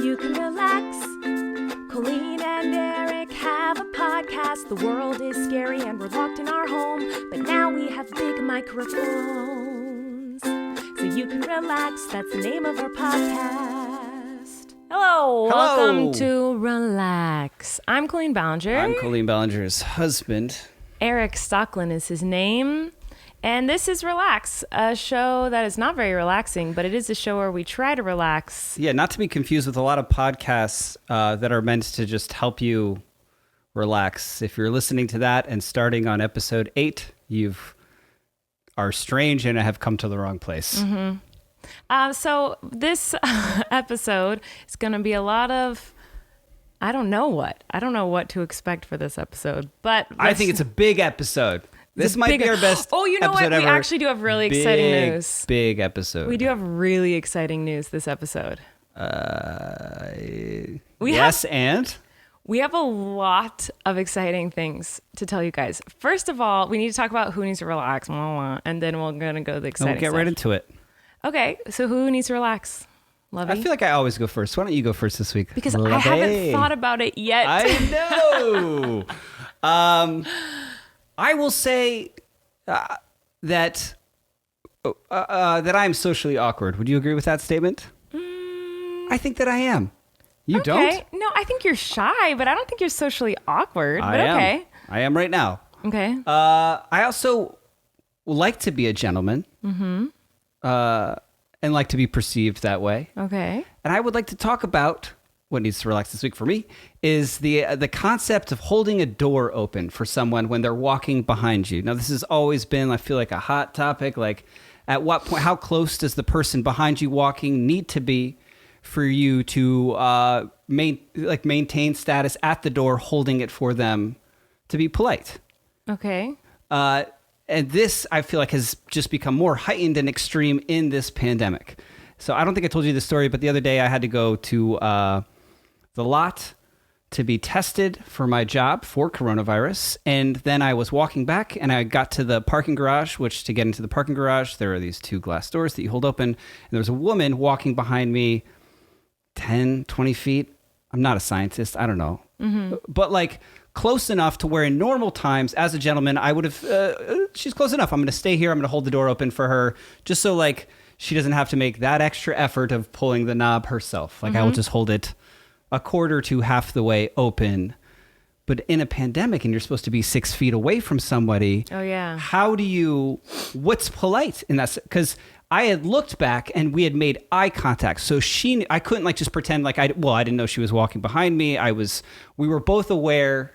You can relax. Colleen and Erik have a podcast. The world is scary and we're locked in our home, but now we have big microphones. So you can relax. That's the name of our podcast. Hello. Welcome to Relax. I'm Colleen Ballinger. I'm Colleen Ballinger's husband. Erik Stocklin is his name. And this is Relax, a show that is not very relaxing, but it is a show where we try to relax. Yeah, not to be confused with a lot of podcasts that are meant to just help you relax. If you're listening to that and starting on episode 8, you are strange and have come to the wrong place. Mm-hmm. So this episode is going to be a lot of, I don't know what to expect for this episode, but I think it's a big episode. This might be our best. Oh, you know what? We actually do have really exciting news. Big episode. We do have really exciting news this episode. And? We have a lot of exciting things to tell you guys. First of all, we need to talk about who needs to relax, and then we're going to go to the exciting stuff. We'll get right into it. Okay, so who needs to relax? Lovey? I feel like I always go first. Why don't you go first this week? Because I haven't thought about it yet. I know. I will say that I'm socially awkward. Would you agree with that statement? I think that I am. You don't? No, I think you're shy, but I don't think you're socially awkward. I am. I am right now. Okay. I also like to be a gentleman. Mm-hmm. And like to be perceived that way. Okay. And I would like to talk about what needs to relax this week for me is the concept of holding a door open for someone when they're walking behind you. Now, this has always been, I feel like, a hot topic. Like, at what point, how close does the person behind you walking need to be for you to maintain status at the door, holding it for them to be polite? Okay. And this, I feel like, has just become more heightened and extreme in this pandemic. So I don't think I told you this story, but the other day I had to go to the lot to be tested for my job for coronavirus. And then I was walking back and I got to the parking garage, which to get into the parking garage, there are these 2 glass doors that you hold open. And there was a woman walking behind me 10, 20 feet. I'm not a scientist. I don't know. Mm-hmm. But like close enough to where in normal times as a gentleman, I would have, she's close enough. I'm going to stay here. I'm going to hold the door open for her just so like she doesn't have to make that extra effort of pulling the knob herself. Like I will just hold it a quarter to half the way open. But in a pandemic and you're supposed to be 6 feet away from somebody. Oh yeah. What's polite in that? Because I had looked back and we had made eye contact. So I couldn't like just pretend like I didn't know she was walking behind me. We were both aware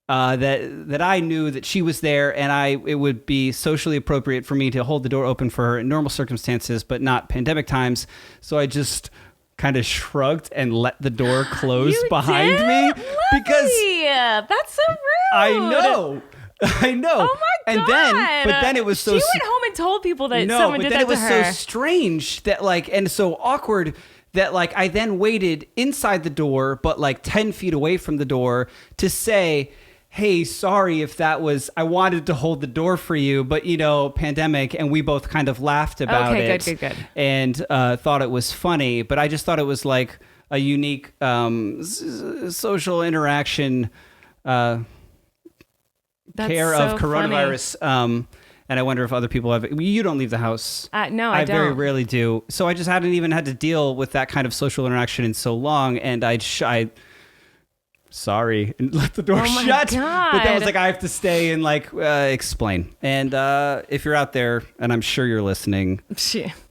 that I knew that she was there and it would be socially appropriate for me to hold the door open for her in normal circumstances, but not pandemic times. So I just kind of shrugged and let the door close behind me. Because that's so rude. I know. Oh my God. But then it was so... She went home and told people that someone did that to her. No, but then it was so strange that and so awkward that I then waited inside the door, but 10 feet away from the door to say, hey, sorry if that was, I wanted to hold the door for you, but pandemic, and we both kind of laughed about it. Okay, good. And thought it was funny, but I just thought it was like a unique social interaction care of coronavirus. And I wonder if other people have. You don't leave the house. No, I don't. I very rarely do. So I just hadn't even had to deal with that kind of social interaction in so long, and I sorry, and let the door shut. God. But then was I have to stay and explain. And if you're out there, and I'm sure you're listening,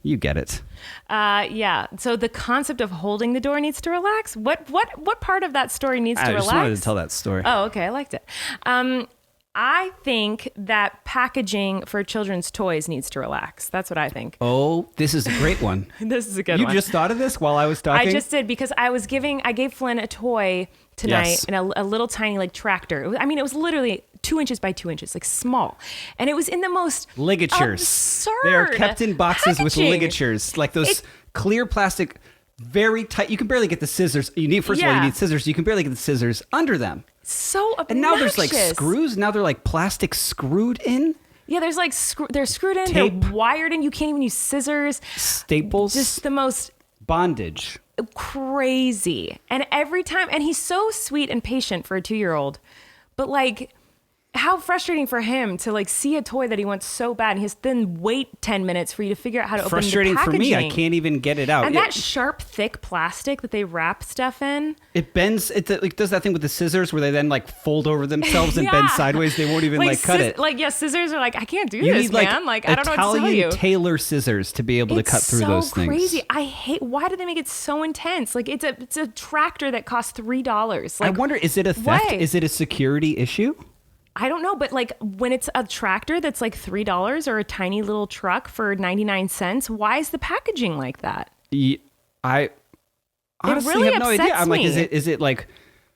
you get it. Yeah. So the concept of holding the door needs to relax. What part of that story needs to relax? I just wanted to tell that story. Oh, okay. I liked it. I think that packaging for children's toys needs to relax. That's what I think. Oh, this is a great one. This is a good one. You just thought of this while I was talking? I just did because I gave Flynn a toy tonight in a little tiny tractor. It was literally 2 inches by 2 inches, small. And it was in the most ligatures. Absurd they are kept in boxes packaging. With ligatures, like those clear plastic, very tight. You can barely get the scissors. You need scissors. You can barely get the scissors under them. So obnoxious. And now there's screws. Now they're plastic screwed in. Yeah, there's they're screwed in. Tape. They're wired in. You can't even use scissors. Staples. Just the most Bondage. Crazy. And every time, and he's so sweet and patient for a 2-year-old, but like, how frustrating for him to like see a toy that he wants so bad and he has to then wait 10 minutes for you to figure out how to open the packaging. Frustrating for me. I can't even get it out. And that sharp, thick plastic that they wrap stuff in. It bends. It like does that thing with the scissors where they then like fold over themselves and bend sideways. They won't even like cut it. Like, scissors are like, I can't do this, man. Like, I don't know what to tell you. Tailor scissors to be able to cut through those things. It's so crazy. I hate, why do they make it so intense? Like, it's a tractor that costs $3. Like, I wonder, is it a theft? Why? Is it a security issue? I don't know, but like when it's a tractor that's like $3 or a tiny little truck for 99 cents, why is the packaging like that? I honestly really have no idea. I'm like, me. is it like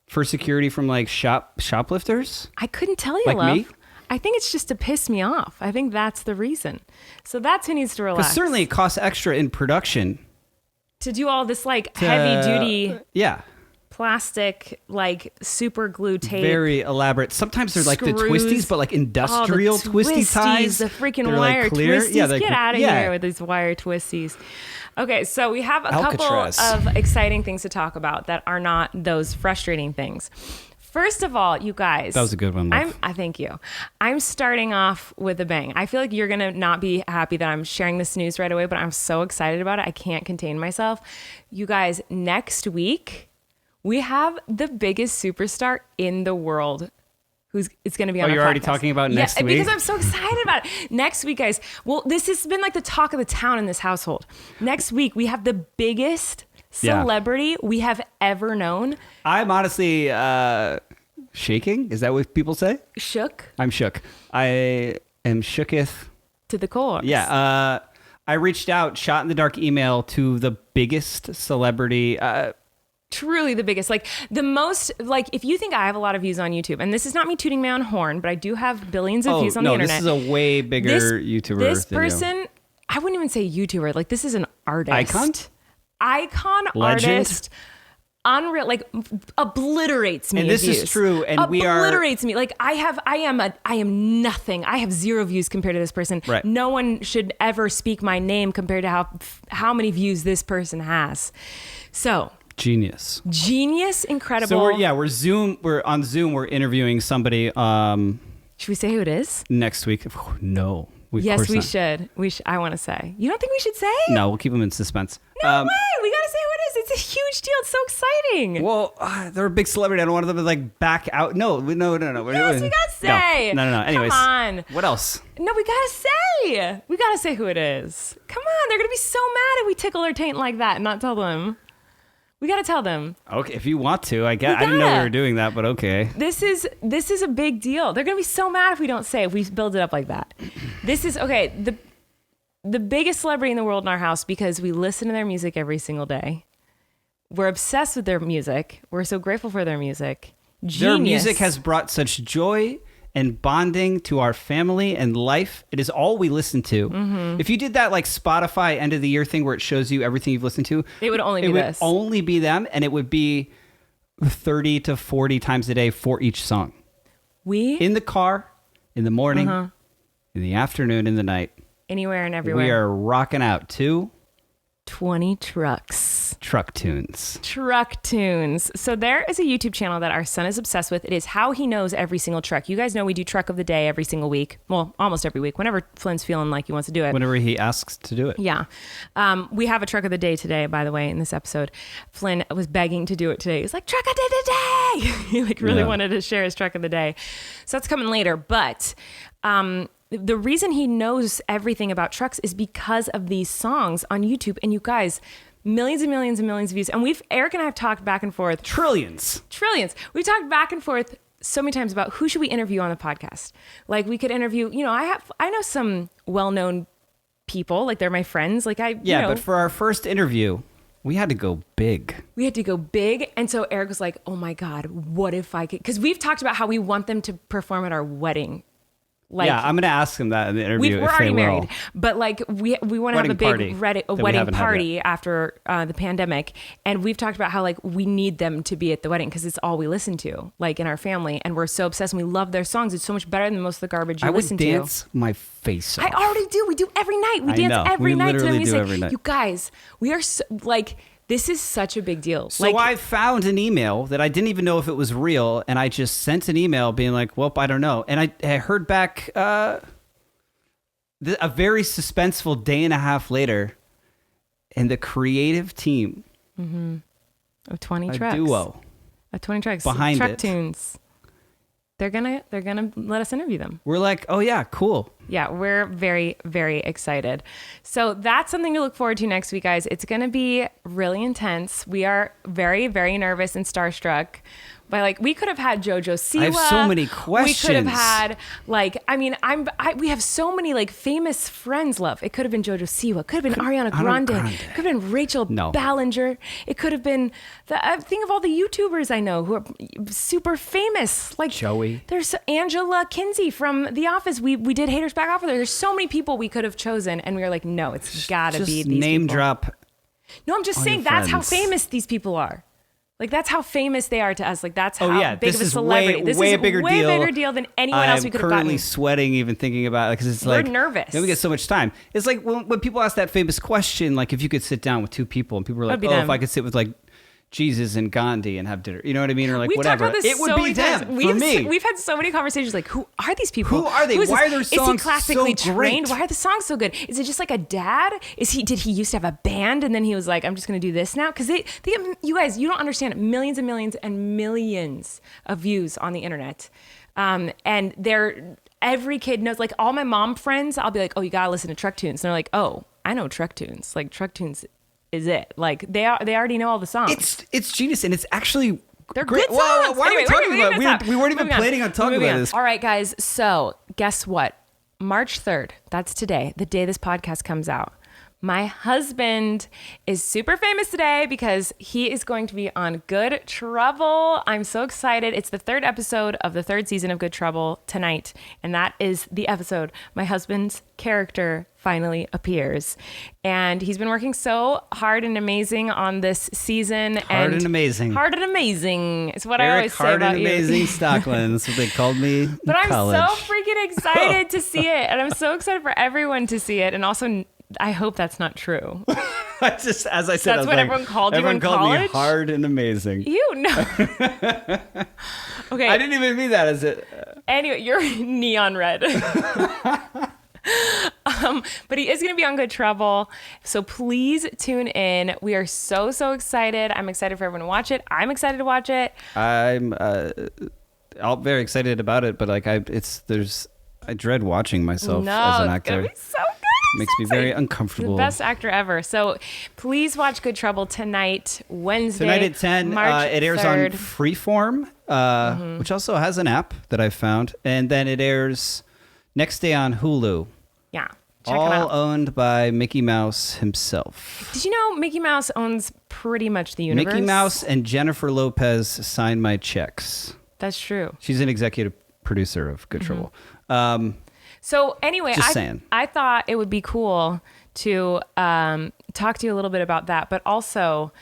for security from like shoplifters? I couldn't tell you, like love. Me? I think it's just to piss me off. I think that's the reason. So that's who needs to relax. Because certainly it costs extra in production. To do all this like heavy duty. Yeah. Plastic, like super glue tape. Very elaborate. Sometimes they're like screws, the twisties, but like industrial twisty ties. The freaking they're wire like clear. twisties. Yeah, Get out of here with these wire twisties. Okay, so we have a Alcatraz. couple of exciting things to talk about that are not those frustrating things. First of all, you guys. That was a good one, love. I thank you. I'm starting off with a bang. I feel like you're going to not be happy that I'm sharing this news right away, but I'm so excited about it. I can't contain myself. You guys, next week, we have the biggest superstar in the world it's going to be on our podcast. You're already talking about next week? Because I'm so excited about it. Next week, guys. Well, this has been like the talk of the town in this household. Next week, we have the biggest celebrity we have ever known. I'm honestly shaking. Is that what people say? Shook. I'm shook. I am shooketh. To the core. Yeah. I reached out, shot in the dark email to the biggest celebrity. Truly the biggest, like the most, like if you think I have a lot of views on YouTube, and this is not me tooting my own horn, but I do have billions of views on the internet. This is a way bigger YouTuber. This person, I wouldn't even say YouTuber, like this is an artist. Icon, legend? Artist, unreal, like obliterates me. And this views. Is true. And obliterates me. Like I am nothing. I have 0 views compared to this person. Right. No one should ever speak my name compared to how many views this person has. So. Genius, incredible. So we're on Zoom. We're interviewing somebody. Should we say who it is? Next week? No. Yes, we should. I want to say. You don't think we should say? No, we'll keep them in suspense. No way. We got to say who it is. It's a huge deal. It's so exciting. Well, they're a big celebrity. I don't want them to like back out. No. Yes, we got to say. No. Anyways. Come on. What else? No, we got to say. We got to say who it is. Come on. They're going to be so mad if we tickle their taint like that and not tell them. We got to tell them. Okay, if you want to, I guess. I didn't know we were doing that, but okay. This is a big deal. They're going to be so mad if we don't say, if we build it up like that. This is, okay, the biggest celebrity in the world in our house because we listen to their music every single day. We're obsessed with their music. We're so grateful for their music. Genius. Their music has brought such joy and bonding to our family and life. It is all we listen to. Mm-hmm. If you did that like Spotify end of the year thing where it shows you everything you've listened to, it would only be this. It would only be them, and it would be 30 to 40 times a day for each song. In the car, in the morning, in the afternoon, in the night. Anywhere and everywhere. We are rocking out to 20 trucks. Truck tunes. So there is a YouTube channel that our son is obsessed with. It is How He Knows Every Single Truck. You guys know we do Truck of the Day every single week. Well, almost every week. Whenever Flynn's feeling like he wants to do it. Whenever he asks to do it. Yeah. We have a Truck of the Day today, by the way, in this episode. Flynn was begging to do it today. He's like, Truck of the Day! He like really wanted to share his Truck of the Day. So that's coming later. But the reason he knows everything about trucks is because of these songs on YouTube. And you guys, millions and millions and millions of views. And Erik and I have talked back and forth. Trillions. We've talked back and forth so many times about who should we interview on the podcast. Like we could interview, I know some well-known people, like they're my friends. Like but for our first interview, we had to go big. And so Erik was like, oh my God, what if I could? Because we've talked about how we want them to perform at our wedding. Like, yeah, I'm going to ask him that in the interview. we're already will. married, but like we want to have a big wedding haven't had party after the pandemic, and we've talked about how like we need them to be at the wedding because it's all we listen to, like in our family, and we're so obsessed and we love their songs. It's so much better than most of the garbage you listen to. I would dance my face off. I already do. We do every night. We dance every night to their music. Every night. You guys, we are so, like. This is such a big deal. So I found an email that I didn't even know if it was real, and I just sent an email being like, well, I don't know. And I heard back a very suspenseful day and a half later, and the creative team of 20 Trucks. A duo. Of 20 Trucks. Behind Truck it. Tunes. They're gonna let us interview them. We're like, oh yeah, cool. Yeah, we're very, very excited. So that's something to look forward to next week, guys. It's gonna be really intense. We are very, very nervous and starstruck. But like, we could have had JoJo Siwa. I have so many questions. We could have had like, we have so many like famous friends. Love. It could have been JoJo Siwa. Could have been Ariana Grande. Could have been Rachel Ballinger. It could have been think of all the YouTubers I know who are super famous. Like Joey. There's Angela Kinsey from The Office. We did Haters Back Off with her. There's so many people we could have chosen, and we were like, no, it's gotta be these name people. Drop. No, I'm just saying that's how famous these people are. Like, that's how famous they are to us. Like, that's how big of a celebrity. This is way bigger deal than anyone else we could have gotten. I'm currently sweating even thinking about it because it's We're like... nervous. Then we get so much time. It's like when people ask that famous question, like if you could sit down with two people and people are like, if I could sit with like Jesus and Gandhi and have dinner. You know what I mean? Or like We've whatever. Talked about this it would so be them for me. We've had so many conversations like, who are these people? Who are they? Why are their songs Is he classically so trained? great? Why are the songs so good? Is it just like a dad? Did he used to have a band and then he was like, I'm just going to do this now? Because you guys, you don't understand it. Millions and millions and millions of views on the internet. And every kid knows, like all my mom friends, I'll be like, oh, you got to listen to Truck Tunes. And they're like, oh, I know Truck Tunes. Like Truck Tunes is it. Like they already know all the songs. It's genius, and it's actually they're great. good songs. Why are we talking about it? We weren't even Moving planning on talking about this. All right, guys. So guess what? March 3rd, that's today, the day this podcast comes out. My husband is super famous today because he is going to be on Good Trouble. I'm so excited. It's the 3rd episode of the 3rd season of Good Trouble tonight. And that is the episode my husband's character finally appears. And he's been working so hard and amazing on this season. Hard and amazing. Hard and amazing. It's what Erik, I always say hard about and you. amazing Stockland. That's what they called me in But I'm college. so freaking excited to see it. And I'm so excited for everyone to see it. And also, I hope that's not true. Just as I said, That's what everyone called you in college? Everyone called me hard and amazing. You know. Okay. I didn't even mean that as it. Anyway, you're neon red. But he is going to be on Good Trouble. So please tune in. We are so, so excited. I'm excited for everyone to watch it. I'm excited to watch it. I'm very excited about it, but like I dread watching myself as an actor. It's going to be so good. Makes me very uncomfortable. The best actor ever. So please watch Good Trouble tonight, Wednesday. Tonight at 10. March It airs 3rd. on Freeform, which also has an app that I found. And then it airs next day on Hulu. Yeah. Check it all out. owned by Mickey Mouse himself. Did you know Mickey Mouse owns pretty much the universe? Mickey Mouse and Jennifer Lopez sign my checks. That's true. She's an executive producer of Good Trouble. So anyway, Just saying. I thought it would be cool to talk to you a little bit about that, but also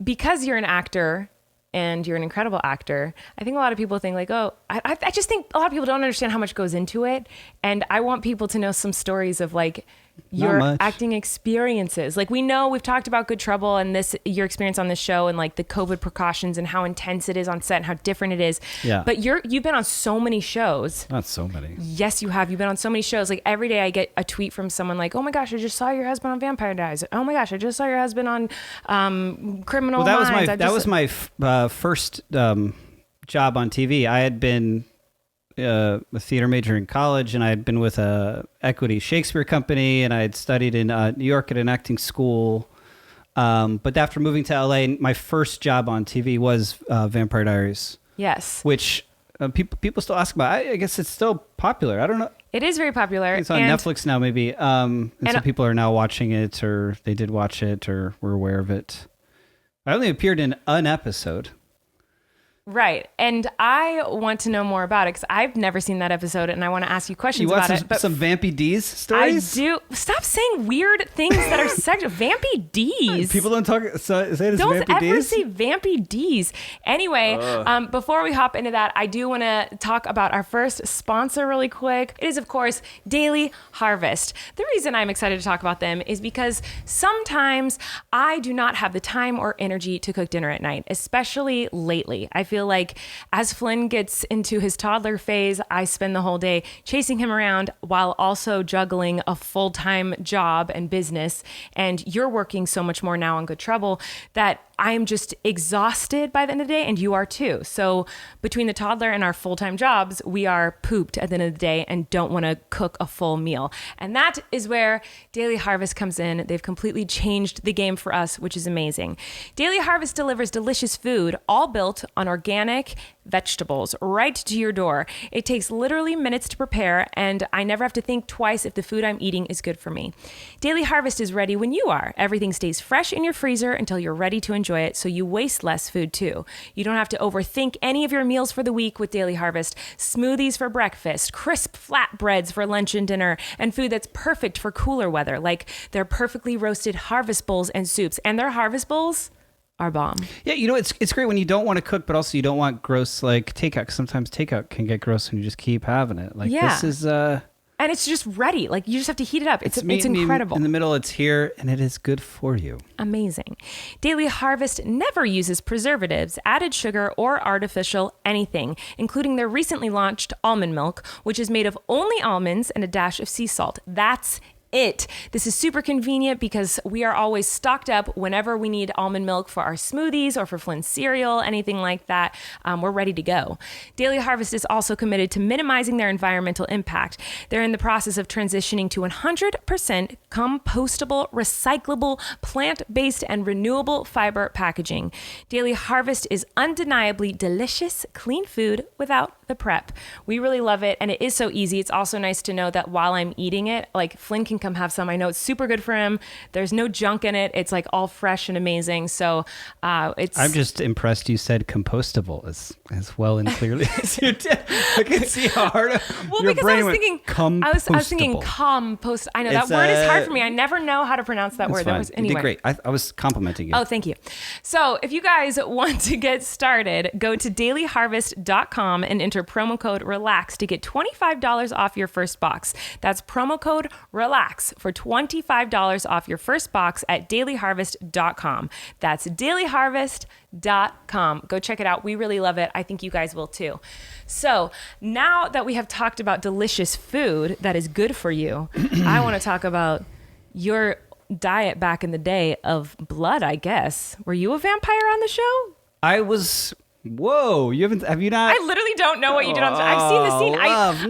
because you're an actor and you're an incredible actor, I think a lot of people think like, oh, I just think a lot of people don't understand how much goes into it. And I want people to know some stories of like your acting experiences. Like we've talked about Good Trouble and your experience on this show and like the COVID precautions and how intense it is on set and how different it is. Yeah. But you've been on so many shows. Not so many. Yes, you have. You've been on so many shows. Like every day I get a tweet from someone like, oh my gosh, I just saw your husband on Vampire Diaries. Oh my gosh, I just saw your husband on Criminal Minds. That was my first job on TV. I had been a theater major in college, and I had been with a Equity Shakespeare company, and I had studied in New York at an acting school. But after moving to LA, my first job on TV was Vampire Diaries. Yes. Which people still ask about. I guess it's still popular. I don't know. It is very popular. It's on Netflix now, maybe. And some people are now watching it, or they did watch it, or were aware of it. I only appeared in an episode. Right. And I want to know more about it because I've never seen that episode and I want to ask you questions You want about it. But some Vampy D's stories? I do. Stop saying weird things that are sexual. Vampy D's. People don't talk. Say it as Don't Vampy ever D's? say Vampy D's. Anyway, before we hop into that, I do want to talk about our first sponsor really quick. It is, of course, Daily Harvest. The reason I'm excited to talk about them is because sometimes I do not have the time or energy to cook dinner at night, especially lately. I feel like as Flynn gets into his toddler phase, I spend the whole day chasing him around while also juggling a full-time job and business. And you're working so much more now on Good Trouble that I'm just exhausted by the end of the day, and you are too. So between the toddler and our full-time jobs, we are pooped at the end of the day and don't want to cook a full meal. And that is where Daily Harvest comes in. They've completely changed the game for us, which is amazing. Daily Harvest delivers delicious food, all built on organic vegetables right to your door. It takes literally minutes to prepare, and I never have to think twice if the food I'm eating is good for me. Daily Harvest is ready when you are. Everything stays fresh in your freezer until you're ready to enjoy it, so you waste less food too. You don't have to overthink any of your meals for the week with Daily Harvest. Smoothies for breakfast, crisp flatbreads for lunch and dinner, and food that's perfect for cooler weather, like their perfectly roasted harvest bowls and soups. And their harvest bowls are bomb. Yeah, it's great when you don't want to cook, but also you don't want gross like takeout. 'Cause sometimes takeout can get gross when you just keep having it. Like this is and it's just ready. Like you just have to heat it up. It's incredible. In the middle, it's here, and it is good for you. Amazing. Daily Harvest never uses preservatives, added sugar, or artificial anything, including their recently launched almond milk, which is made of only almonds and a dash of sea salt. That's it. This is super convenient because we are always stocked up whenever we need almond milk for our smoothies or for Flynn's cereal, anything like that. We're ready to go. Daily Harvest is also committed to minimizing their environmental impact. They're in the process of transitioning to 100% compostable, recyclable, plant-based, and renewable fiber packaging. Daily Harvest is undeniably delicious, clean food without the prep. We really love it, and it is so easy. It's also nice to know that while I'm eating it, like Flynn can come have some. I know it's super good for him. There's no junk in it. It's like all fresh and amazing. So it's... I'm just impressed you said compostable as well and clearly as you did. I can see how hard your brain I was thinking compost. I know that word is hard for me. I never know how to pronounce that word. Fine. That was anyway. You did great. I was complimenting you. Oh, thank you. So if you guys want to get started, go to dailyharvest.com and enter promo code RELAX to get $25 off your first box. That's promo code RELAX for $25 off your first box at dailyharvest.com. That's dailyharvest.com. Go check it out. We really love it. I think you guys will too. So now that we have talked about delicious food that is good for you, I want to talk about your diet back in the day of blood, I guess. Were you a vampire on the show? I was... Whoa, have you not? I literally don't know what you did on. I've seen the scene.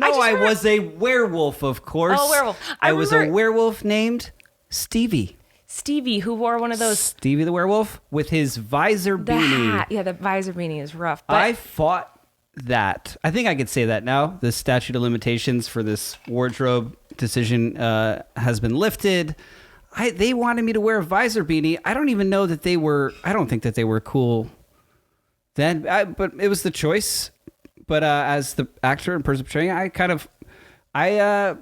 I was a werewolf, of course. Oh, werewolf. I was a werewolf named Stevie. Stevie, who wore one of those. Stevie the werewolf with his visor beanie. Hat. Yeah, the visor beanie is rough. But I fought that. I think I could say that now. The statute of limitations for this wardrobe decision has been lifted. They wanted me to wear a visor beanie. I don't even know that they were. I don't think that they were cool then, but it was the choice. But as the actor and person portraying it, I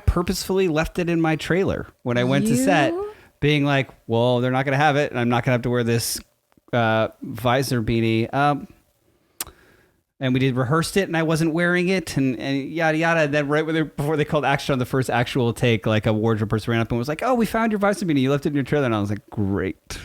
purposefully left it in my trailer when I went to set, being like, well, they're not going to have it, and I'm not going to have to wear this visor beanie. And we rehearsed it, and I wasn't wearing it, and yada yada. And then before they called action on the first actual take, like a wardrobe person ran up and was like, "Oh, we found your visor beanie. You left it in your trailer." And I was like, "Great."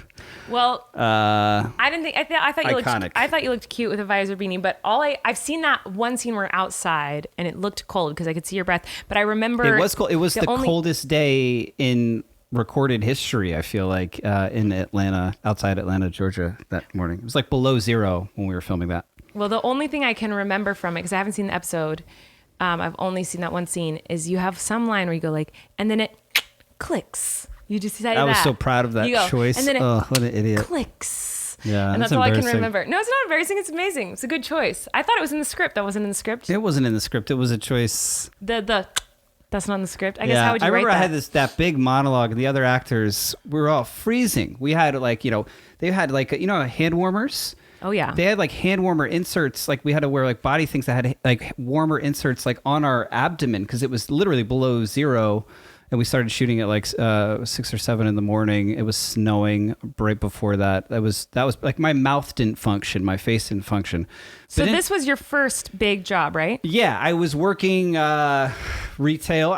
Well, I didn't think. I thought you iconic. looked. I thought you looked cute with a visor beanie. But I've seen that one scene where outside, and it looked cold because I could see your breath. But I remember it was cold. It was the coldest day in recorded history. I feel like in Atlanta, outside Atlanta, Georgia, that morning. It was like below zero when we were filming that. Well, the only thing I can remember from it, because I haven't seen the episode, I've only seen that one scene, is you have some line where you go like, and then it clicks. You just say that. I was so proud of that choice. And then it what an idiot. Clicks. Yeah, and that's all I can remember. No, it's not embarrassing. It's amazing. It's a good choice. I thought it was in the script. That wasn't in the script. It wasn't in the script. It was a choice. The That's not in the script. I guess how would you I write remember that? I had that big monologue, and the other actors we were all freezing. We had they had hand warmers. Oh yeah. They had like hand warmer inserts. Like we had to wear like body things that had like warmer inserts like on our abdomen because it was literally below zero. And we started shooting at like 6 or 7 in the morning. It was snowing right before that. That was like my mouth didn't function, my face didn't function. So this was your first big job, right? Yeah, I was working retail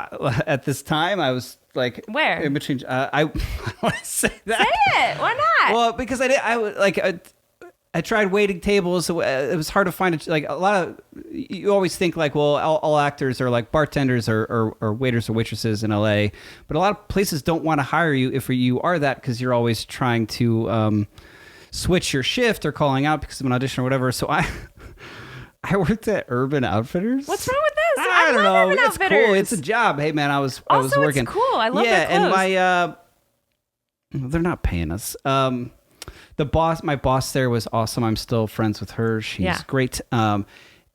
at this time. I was like, where in between. I want to say that. Say it. Why not? Well, because I tried waiting tables. It was hard to find like a lot of. You always think like, well, all actors are like bartenders or waiters or waitresses in LA, but a lot of places don't want to hire you if you are that because you're always trying to switch your shift or calling out because of an audition or whatever. So I worked at Urban Outfitters. What's wrong with this? I don't know. Urban It's Outfitters. cool. It's a job. Hey man, I was working. It's cool. I love their clothes. And they're not paying us. My boss there was awesome. I'm still friends with her. She's great.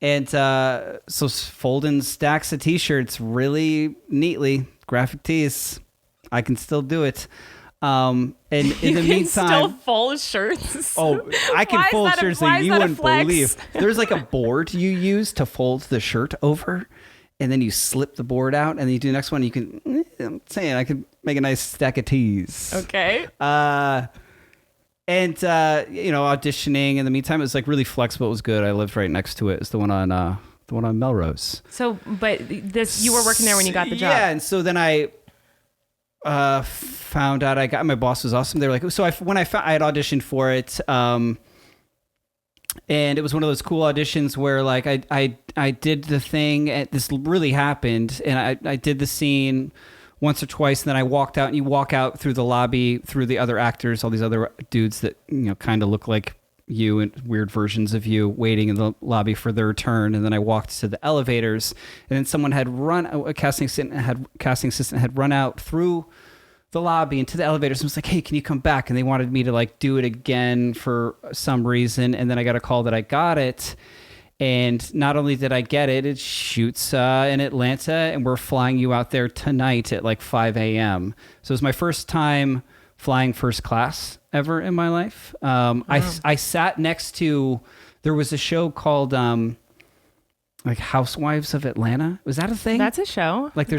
So folding stacks of t-shirts really neatly, graphic tees. I can still do it. And in the meantime, still fold shirts. Oh, I can fold shirts that you wouldn't believe. There's like a board you use to fold the shirt over, and then you slip the board out, and then you do the next one. You can. I'm saying I could make a nice stack of tees. Okay. And auditioning in the meantime, it was like really flexible. It was good. I lived right next to it. It's the one on Melrose. So, but you were working there when you got the job. Yeah, and so then I found out my boss was awesome. They were like, so I had auditioned for it, and it was one of those cool auditions where like I did the thing, and this really happened, and I did the scene once or twice, and then I walked out, and you walk out through the lobby, through the other actors, all these other dudes that, kind of look like you and weird versions of you waiting in the lobby for their turn. And then I walked to the elevators, and then someone had a casting assistant had run out through the lobby into the elevators and was like, hey, can you come back? And they wanted me to like do it again for some reason. And then I got a call that I got it. And not only did I get it, it shoots in Atlanta, and we're flying you out there tonight at like 5 a.m. So it was my first time flying first class ever in my life. Wow. I sat next to, there was a show called like Housewives of Atlanta. Was that a thing? That's a show. Like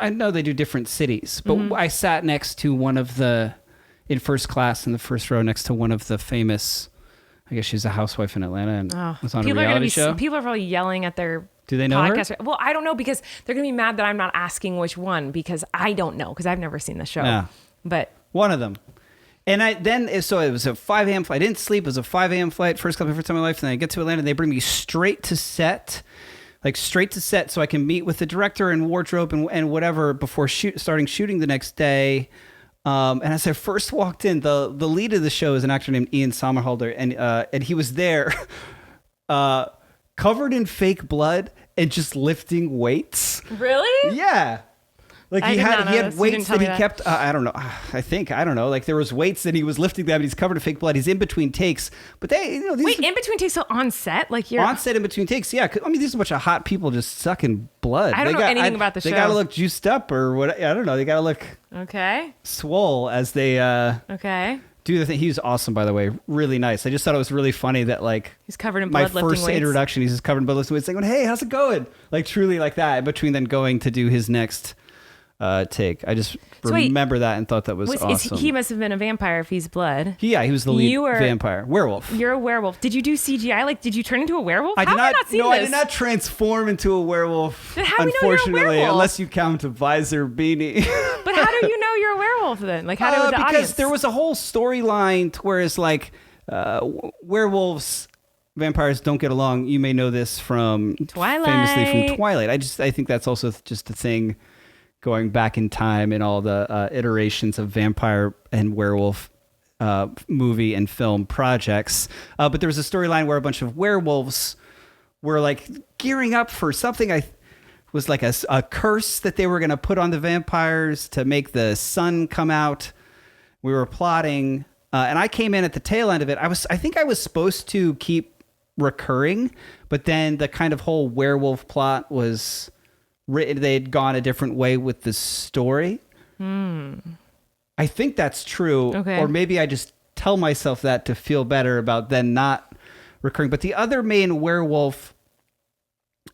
I know they do different cities, but I sat next to in first class in the first row next to one of the famous, I guess she's a housewife in Atlanta and was on a reality show. People are probably yelling at their Do they know podcast. her? Well, I don't know because they're going to be mad that I'm not asking which one because I don't know because I've never seen the show. Yeah. But one of them. And so it was a 5 a.m. flight. I didn't sleep. It was a 5 a.m. flight, first time in my life. And then I get to Atlanta and they bring me straight to set so I can meet with the director and wardrobe and whatever before starting shooting the next day. And as I first walked in, the lead of the show is an actor named Ian Somerhalder, and he was there, covered in fake blood and just lifting weights. Really? Yeah. Like he had weights that he kept. I don't know. I don't know. Like there was weights that he was lifting them, and he's covered in fake blood. He's in between takes, but these in between takes. So on set, like you're on set in between takes. Yeah, these are a bunch of hot people just sucking blood. I don't know anything about the show. They gotta look juiced up or what? I don't know. They gotta look swole as they do the thing. He was awesome, by the way. Really nice. I just thought it was really funny that like he's covered in blood. My first introduction, he's just covered in blood lifting weights. Like, hey, how's it going? Like truly like that. In between then going to do his next take. I just remember that and thought that was awesome. He must have been a vampire if he's blood. He was the lead vampire. Werewolf. You're a werewolf. Did you do CGI? Like, did you turn into a werewolf? I did not transform into a werewolf. Then how do we know unfortunately, you're a werewolf? Unless you count a Visor Beanie. But how do you know you're a werewolf then? Like, how do the audience? Because there was a whole storyline to where it's like werewolves, vampires don't get along. You may know this from Twilight. Famously from Twilight. I think that's also just a thing going back in time in all the iterations of vampire and werewolf movie and film projects. But there was a storyline where a bunch of werewolves were like gearing up for something was like a curse that they were going to put on the vampires to make the sun come out. We were plotting, and I came in at the tail end of it. I think I was supposed to keep recurring, but then the kind of whole werewolf plot was written, they had gone a different way with the story. I think that's true. Okay. Or maybe I just tell myself that to feel better about then not recurring. But the other main werewolf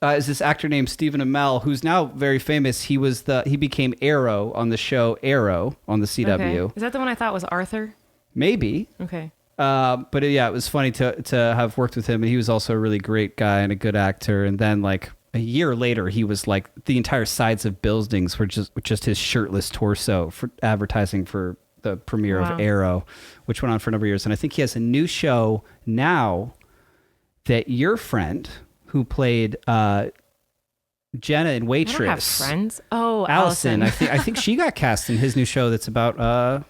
is this actor named Stephen Amell, who's now very famous. He became Arrow on the show Arrow on the CW. Okay. Is that the one I thought was Arthur? Maybe. Okay. But it was funny to have worked with him, and he was also a really great guy and a good actor. And then like a year later, he was like the entire sides of buildings were just his shirtless torso for advertising for the premiere of Arrow, which went on for a number of years. And I think he has a new show now that your friend who played Jenna in Waitress. I don't have friends. Oh, Allison. I think she got cast in his new show that's about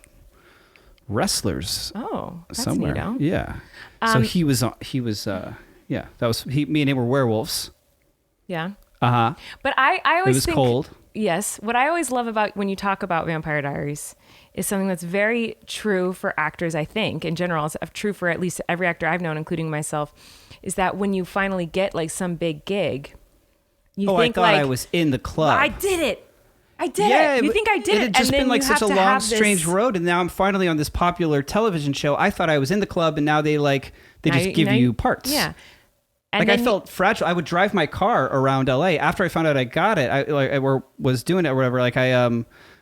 wrestlers. Oh, that's somewhere. neato. Yeah. So he was yeah, that was me and him were werewolves. Yeah. Uh-huh. But I always It was think, cold. Yes. What I always love about when you talk about Vampire Diaries is something that's very true for actors, I think, in general. It's true for at least every actor I've known, including myself, is that when you finally get like some big gig, you think I thought I was in the club. I did it. Yeah, you think I did it. It had just and then been like you such a have to long, have this- strange road, and now I'm finally on this popular television show. I thought I was in the club, and now they just give you parts. Yeah. And like I then felt fragile. I would drive my car around LA after I found out I got it. I was doing it or whatever. Like I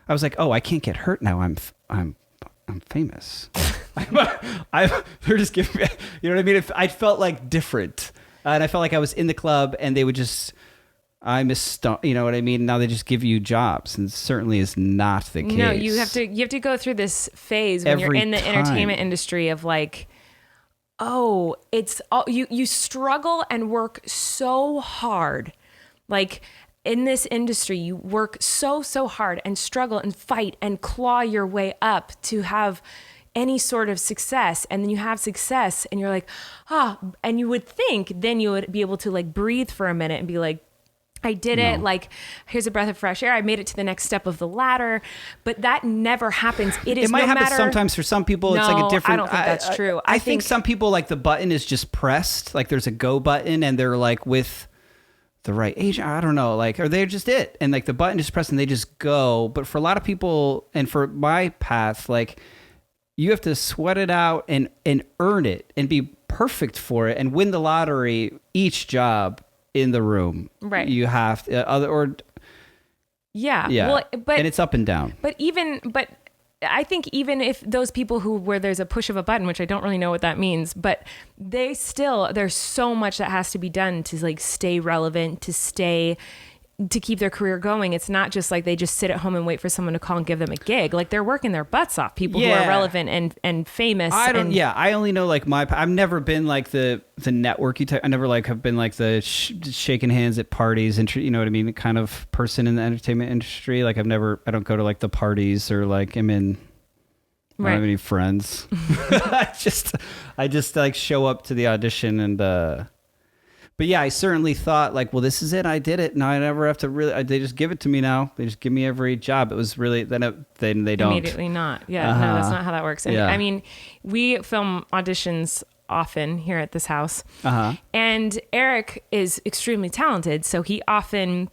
was like, oh, I can't get hurt now. I'm famous. They're just giving me, you know what I mean? I felt like different, and I felt like I was in the club, and they would just, you know what I mean? Now they just give you jobs, and it certainly is not the case. No, you have to go through this phase when you're in the entertainment industry of like, oh, it's all, you struggle and work so hard. Like in this industry, you work so hard and struggle and fight and claw your way up to have any sort of success. And then you have success and you're like, and you would think then you would be able to like breathe for a minute and be like, I did it. Like, here's a breath of fresh air. I made it to the next step of the ladder. But that never happens. It might happen sometimes for some people. No, it's like a different. I don't think that's true. I think some people like the button is just pressed. Like there's a go button, and they're like with the right age. I don't know. Like, or they're just it, and like the button is pressed, and they just go. But for a lot of people, and for my path, like you have to sweat it out and earn it and be perfect for it and win the lottery each job. In the room, right? You have to, yeah. Well, and it's up and down. But I think even if those people where there's a push of a button, which I don't really know what that means, but there's so much that has to be done to like stay relevant, to keep their career going. It's not just like they just sit at home and wait for someone to call and give them a gig. Like they're working their butts off. People who are relevant and famous. I only know like I've never been like the networky type. I never like have been like the shaking hands at parties and you know what I mean, the kind of person in the entertainment industry. Like I don't go to like the parties or like I don't have any friends. I just like show up to the audition and but yeah, I certainly thought like, well, this is it. I did it. Now I never have to really. They just give it to me now. They just give me every job. It was really then they don't immediately not. Yeah, no, that's not how that works. And I mean, we film auditions often here at this house, and Erik is extremely talented, so he often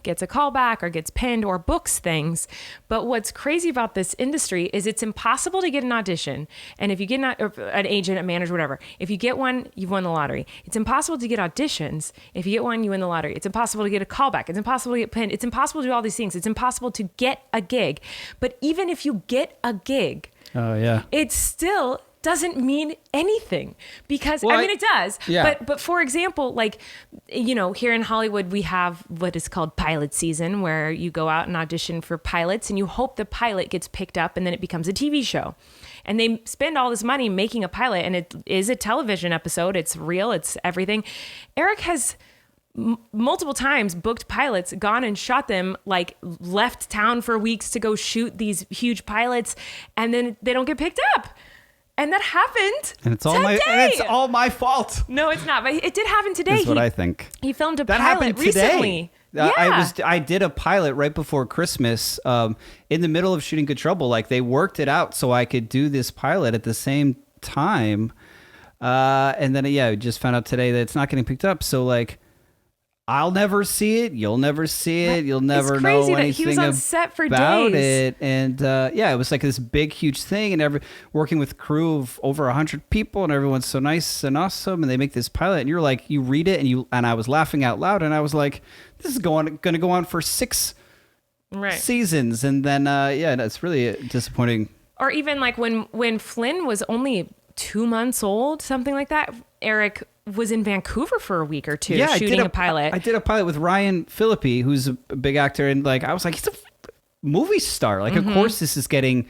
gets a call back or gets pinned or books things. But what's crazy about this industry is it's impossible to get an audition. And if you get an agent, a manager, whatever, if you get one, you've won the lottery. It's impossible to get auditions. If you get one, you win the lottery. It's impossible to get a callback. It's impossible to get pinned. It's impossible to do all these things. It's impossible to get a gig. But even if you get a gig, it still doesn't mean anything because it does. Yeah. But for example, like, you know, here in Hollywood, we have what is called pilot season, where you go out and audition for pilots and you hope the pilot gets picked up and then it becomes a TV show. And they spend all this money making a pilot, and it is a television episode. It's real. It's everything. Erik has multiple times booked pilots, gone and shot them, like left town for weeks to go shoot these huge pilots, and then they don't get picked up. And that happened. And it's all my fault. No, it's not. But it did happen today. That's what I think. He filmed a that pilot happened recently. Today. I did a pilot right before Christmas, in the middle of shooting Good Trouble. Like they worked it out so I could do this pilot at the same time. And then we just found out today that it's not getting picked up. So like I'll never see it. You'll never see it. You'll never know crazy that anything he was on set for about days. it. And yeah, it was like this big, huge thing. And working with a crew of over 100 people, and everyone's so nice and awesome. And they make this pilot, and you're like, you read it, and I was laughing out loud, and I was like, this is going to go on for 6 seasons. And then yeah, it's really disappointing. Or even like when Flynn was only 2 months old, something like that, Erik was in Vancouver for a week or two shooting a pilot. I did a pilot with Ryan Phillippe, who's a big actor, and like I was like, he's a movie star. Like, of course, this is getting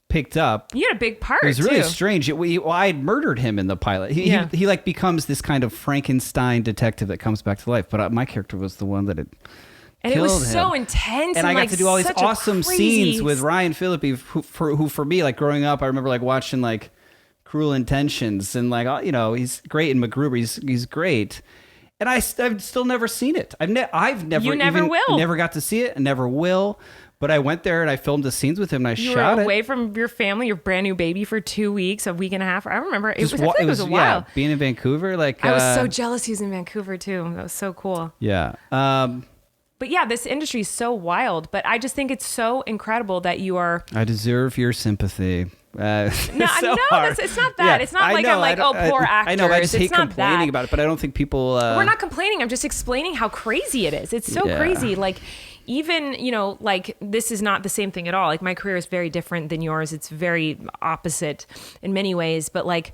picked up. You had a big part. It was really too. strange. I had murdered him in the pilot. He like becomes this kind of Frankenstein detective that comes back to life. But my character was the one that had. And it was so intense. And I got like to do all these awesome crazy scenes with Ryan Phillippe, who for me, like growing up, I remember like watching like Cruel Intentions, and like, you know, he's great in MacGruber. He's great. And I've still never seen it. I've never You never will. Never got to see it, and never will. But I went there and I filmed the scenes with him, and You shot were it. away from your family, your brand new baby for 2 weeks, a week and a half. I remember it was a while. Yeah, being in Vancouver, like I was so jealous he was in Vancouver too. That was so cool. Yeah. But yeah, this industry is so wild. But I just think it's so incredible that you are. I deserve your sympathy. No, it's it's not that. Yeah, it's not like I'm like, oh, poor actors. I know, I just hate not complaining that. about it, but I don't think people. We're not complaining. I'm just explaining how crazy it is. It's so crazy. Like, even, you know, like, this is not the same thing at all. Like, my career is very different than yours. It's very opposite in many ways. But like,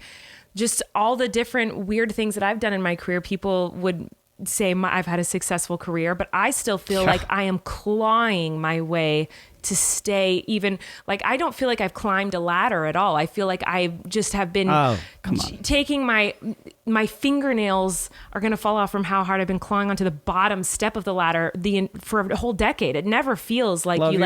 just all the different weird things that I've done in my career, people would say I've had a successful career, but I still feel like I am clawing my way to stay even. Like, I don't feel like I've climbed a ladder at all. I feel like I just have been taking my fingernails are going to fall off from how hard I've been clawing onto the bottom step of the ladder for a whole decade. It never feels like Love, you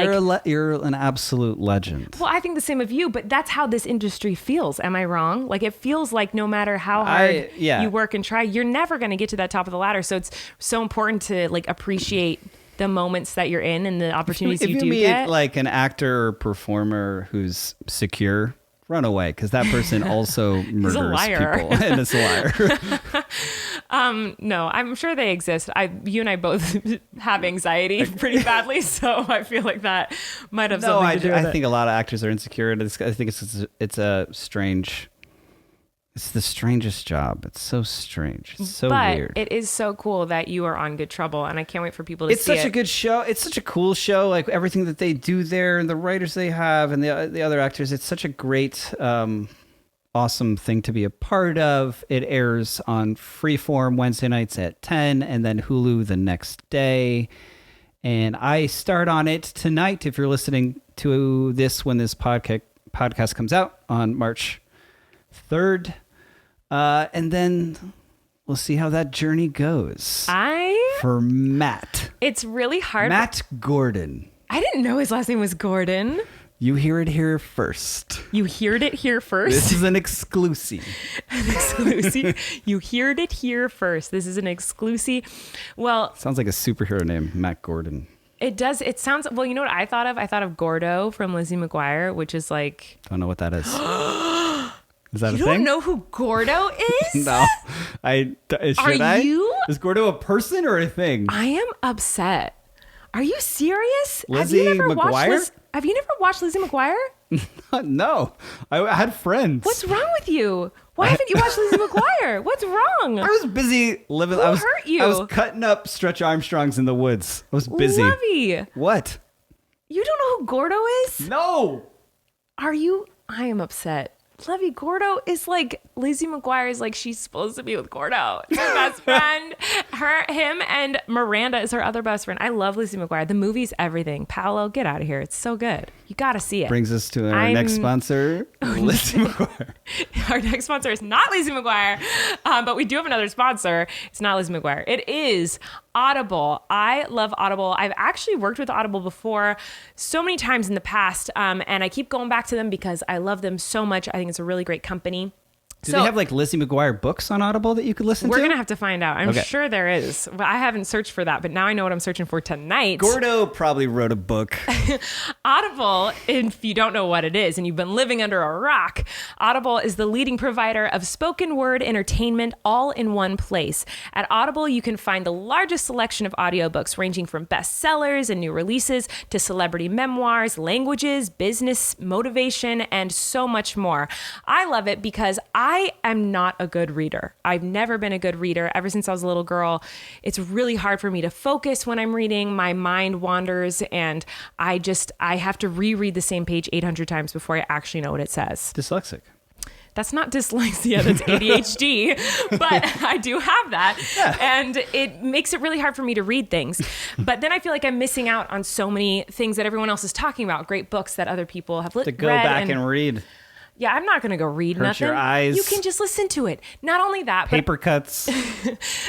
you're an absolute legend. Well, I think the same of you, but that's how this industry feels. Am I wrong? Like, it feels like no matter how hard you work and try, you're never going to get to that top of the ladder. So it's so important to like appreciate the moments that you're in and the opportunities if you do meet, get. Like an actor or performer who's secure, run away, because that person also murders people and is a liar. No, I'm sure they exist. You and I both have anxiety pretty badly, so I feel like that might have something to do with it. I think a lot of actors are insecure, and I think it's a strange. It's the strangest job. It's so strange. It's so weird. But it is so cool that you are on Good Trouble, and I can't wait for people to see it. It's such a good show. It's such a cool show. Like everything that they do there, and the writers they have, and the other actors. It's such a great, awesome thing to be a part of. It airs on Freeform Wednesday nights at 10, and then Hulu the next day. And I start on it tonight. If you're listening to this when this podcast comes out on March 3rd. And then we'll see how that journey goes. For Matt. It's really hard. Matt Gordon. I didn't know his last name was Gordon. You hear it here first. You heard it here first. This is an exclusive. An exclusive. You heard it here first. This is an exclusive. Well, sounds like a superhero name, Matt Gordon. It does. It sounds. Well, you know what I thought of? I thought of Gordo from Lizzie McGuire, which is like. Don't know what that is. Is that you a thing? You don't know who Gordo is? No. Should I? You? Is Gordo a person or a thing? I am upset. Are you serious? Lizzie McGuire? Have you never watched Lizzie McGuire? No. I had friends. What's wrong with you? Why haven't you watched Lizzie McGuire? What's wrong? I was busy living. Who hurt you? I was cutting up Stretch Armstrongs in the woods. I was busy. Lovey. What? You don't know who Gordo is? No. Are you? I am upset. Lovey, Gordo is like Lizzie McGuire is like she's supposed to be with Gordo. It's her best friend. Him and Miranda is her other best friend. I love Lizzie McGuire. The movie's everything. Paolo, get out of here. It's so good. You got to see it. Brings us to our next sponsor, Lizzie McGuire. Our next sponsor is not Lizzie McGuire, but we do have another sponsor. It's not Lizzie McGuire. It is Audible. I love Audible. I've actually worked with Audible before so many times in the past, and I keep going back to them because I love them so much. I think it's a really great company. Do they have like Lizzie McGuire books on Audible that you could listen We're to? going to have to find out. I'm Okay. sure there is. But I haven't searched for that, but now I know what I'm searching for tonight. Gordo probably wrote a book. Audible, if you don't know what it is and you've been living under a rock, Audible is the leading provider of spoken word entertainment all in one place. At Audible, you can find the largest selection of audiobooks ranging from bestsellers and new releases to celebrity memoirs, languages, business, motivation, and so much more. I love it because I am not a good reader. I've never been a good reader ever since I was a little girl. It's really hard for me to focus when I'm reading. My mind wanders and I have to reread the same page 800 times before I actually know what it says. Dyslexic. That's not dyslexia, that's ADHD, but I do have that. Yeah. And it makes it really hard for me to read things. But then I feel like I'm missing out on so many things that everyone else is talking about, great books that other people have read. To go back and read. Yeah, I'm not going to go read Hurt nothing. your eyes. You can just listen to it. Not only that, Paper cuts.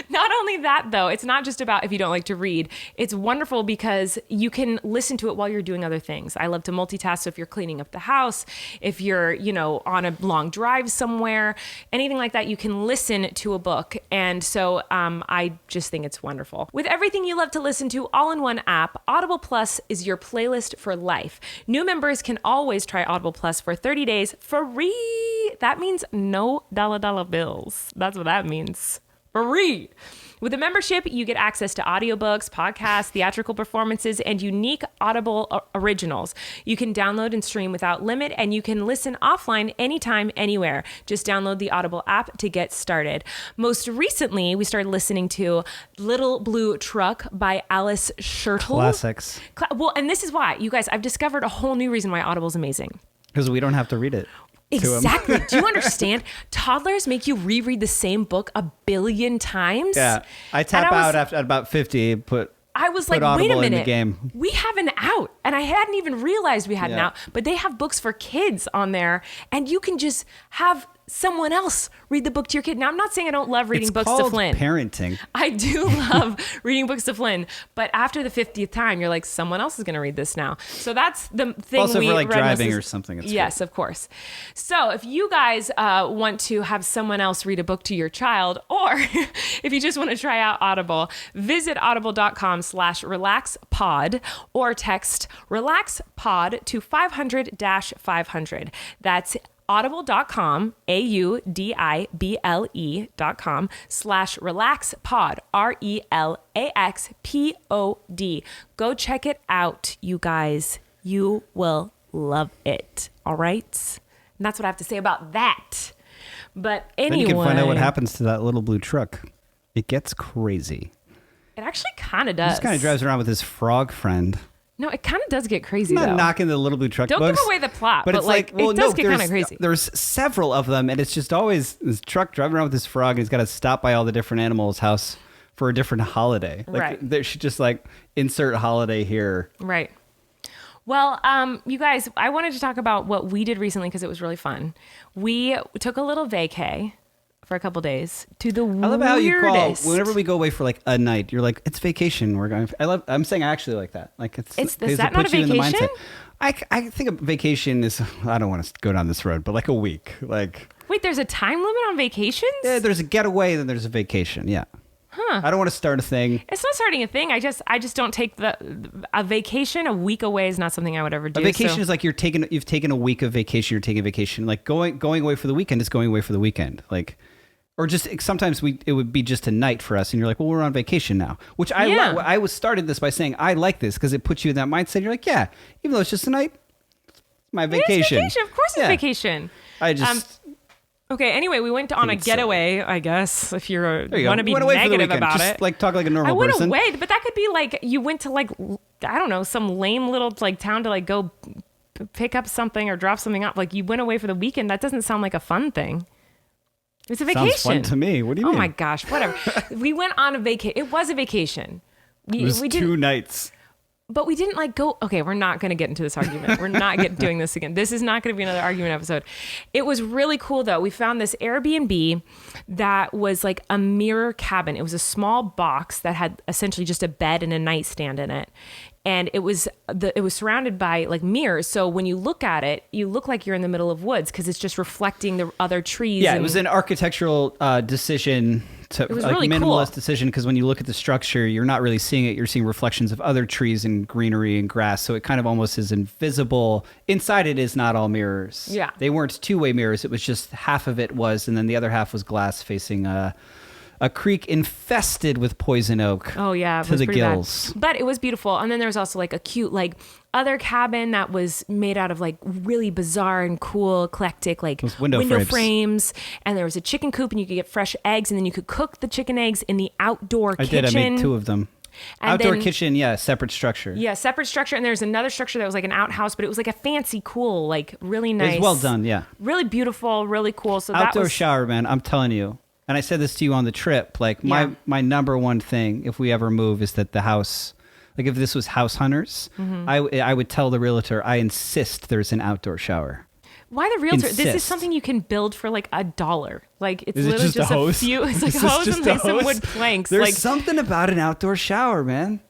Not only that, though, it's not just about if you don't like to read. It's wonderful because you can listen to it while you're doing other things. I love to multitask. So if you're cleaning up the house, if you're, on a long drive somewhere, anything like that, you can listen to a book. And so I just think it's wonderful. With everything you love to listen to all in one app, Audible Plus is your playlist for life. New members can always try Audible Plus for 30 days free. That means no dollar bills. That's what that means. Free. With a membership, you get access to audiobooks, podcasts, theatrical performances, and unique Audible originals. You can download and stream without limit, and you can listen offline anytime, anywhere. Just download the Audible app to get started. Most recently, we started listening to Little Blue Truck by Alice Schertl. Classics. Well, and this is why, you guys, I've discovered a whole new reason why Audible is amazing. Because we don't have to read it. Exactly. Do you understand? Toddlers make you reread the same book a billion times. Yeah. I tap out at about 50, I was like, Audible wait a in the minute. game. We have an out. And I hadn't even realized we had an out. But they have books for kids on there. And you can just have someone else read the book to your kid. Now, I'm not saying I don't love reading books to Flynn. Parenting. I do love reading books to Flynn. But after the 50th time, you're like, someone else is going to read this now. So that's the thing. Also, we for like read driving or something. Yes, great. Of course. So if you guys want to have someone else read a book to your child, or if you just want to try out Audible, visit audible.com/relaxpod or text relaxpod to 500-500. That's audible.com, audible.com/relaxpod, RELAXPOD. Go check it out, you guys. You will love it. All right? And that's what I have to say about that. But anyway. Then you can find out what happens to that little blue truck. It gets crazy. It actually kind of does. He just kind of drives around with his frog friend. No, it kind of does get crazy, I'm not though. knocking the little blue truck Don't books, give away the plot, but it's like, well, it does no, get kind of crazy. There's several of them, and it's just always this truck driving around with this frog, and he's got to stop by all the different animals' house for a different holiday. Like, right. They should just like insert holiday here. Right. Well, you guys, I wanted to talk about what we did recently because it was really fun. We took a little vacay for a couple days to the weirdest. I love how you call whenever we go away for like a night. You're like, it's vacation. We're going. I'm saying I actually like that. Like it's is that not a vacation? I think a vacation is. I don't want to go down this road, but like a week. Like wait, there's a time limit on vacations? Yeah, there's a getaway, then there's a vacation. Yeah. Huh. I don't want to start a thing. It's not starting a thing. I just don't take a vacation a week away is not something I would ever do. A vacation is like you've taken a week of vacation. You're taking a vacation. Like going away for the weekend is going away for the weekend. Like. Or just sometimes it would be just a night for us, and you're like, well, we're on vacation now. Which I love. I started this by saying I like this because it puts you in that mindset. You're like, yeah, even though it's just a night, it's my vacation. It is vacation. Of course, it's vacation. I just okay. Anyway, we went on a getaway. I guess if you want to be negative about just it, like talk like a normal person. I went away, but that could be like you went to like I don't know some lame little like town to like go pick up something or drop something off. Like you went away for the weekend. That doesn't sound like a fun thing. It's a vacation. Sounds fun to me. What do you mean? Oh my gosh, whatever. We went on a vacation. It was a vacation. It was 2 nights. But we didn't like go, okay, we're not going to get into this argument. We're not doing this again. This is not going to be another argument episode. It was really cool though. We found this Airbnb that was like a mirror cabin. It was a small box that had essentially just a bed and a nightstand in it. And it was surrounded by like mirrors. So when you look at it, you look like you're in the middle of woods because it's just reflecting the other trees. Yeah, it was an architectural decision. It was like really minimalist cool. decision because when you look at the structure, you're not really seeing it. You're seeing reflections of other trees and greenery and grass. So it kind of almost is invisible. Inside it is not all mirrors. Yeah. They weren't two-way mirrors. It was just half of it was, and then the other half was glass facing a creek infested with poison oak. Oh yeah, it to was the pretty gills. Bad. But it was beautiful. And then there was also like a cute like other cabin that was made out of like really bizarre and cool, eclectic like window frames. And there was a chicken coop, and you could get fresh eggs, and then you could cook the chicken eggs in the outdoor kitchen. I made 2 of them. And outdoor kitchen, yeah, separate structure. Yeah, separate structure. And there's another structure that was like an outhouse, but it was like a fancy, cool, like really nice. It was well done, yeah. Really beautiful, really cool. So outdoor shower, man, I'm telling you. And I said this to you on the trip, like my number one thing, if we ever move, is that the house, like if this was House Hunters, I would tell the realtor, I insist there's an outdoor shower. Why the realtor? Insist. This is something you can build for like $1. Like it's literally just a few. It's like a hose and like some wood planks. There's like something about an outdoor shower, man.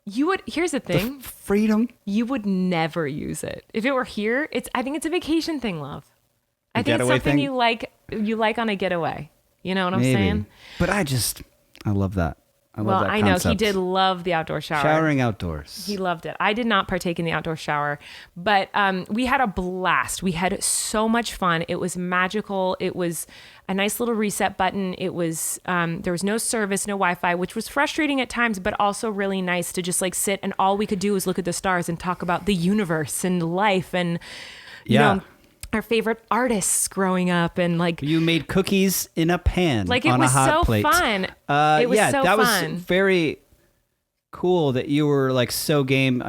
You would. Here's the thing. The freedom. You would never use it if it were here. I think it's a vacation thing, love. I think it's something you like on a getaway. You know what I'm saying? But I love that. I love that I concept. know he did love the outdoor shower. Showering outdoors. He loved it. I did not partake in the outdoor shower, but we had a blast. We had so much fun. It was magical. It was a nice little reset button. It was there was no service, no Wi-Fi, which was frustrating at times, but also really nice to just like sit and all we could do was look at the stars and talk about the universe and life and you know, our favorite artists growing up, and like you made cookies in a pan like it on was a hot so plate. Fun. It was so that fun. was very cool that you were like so game.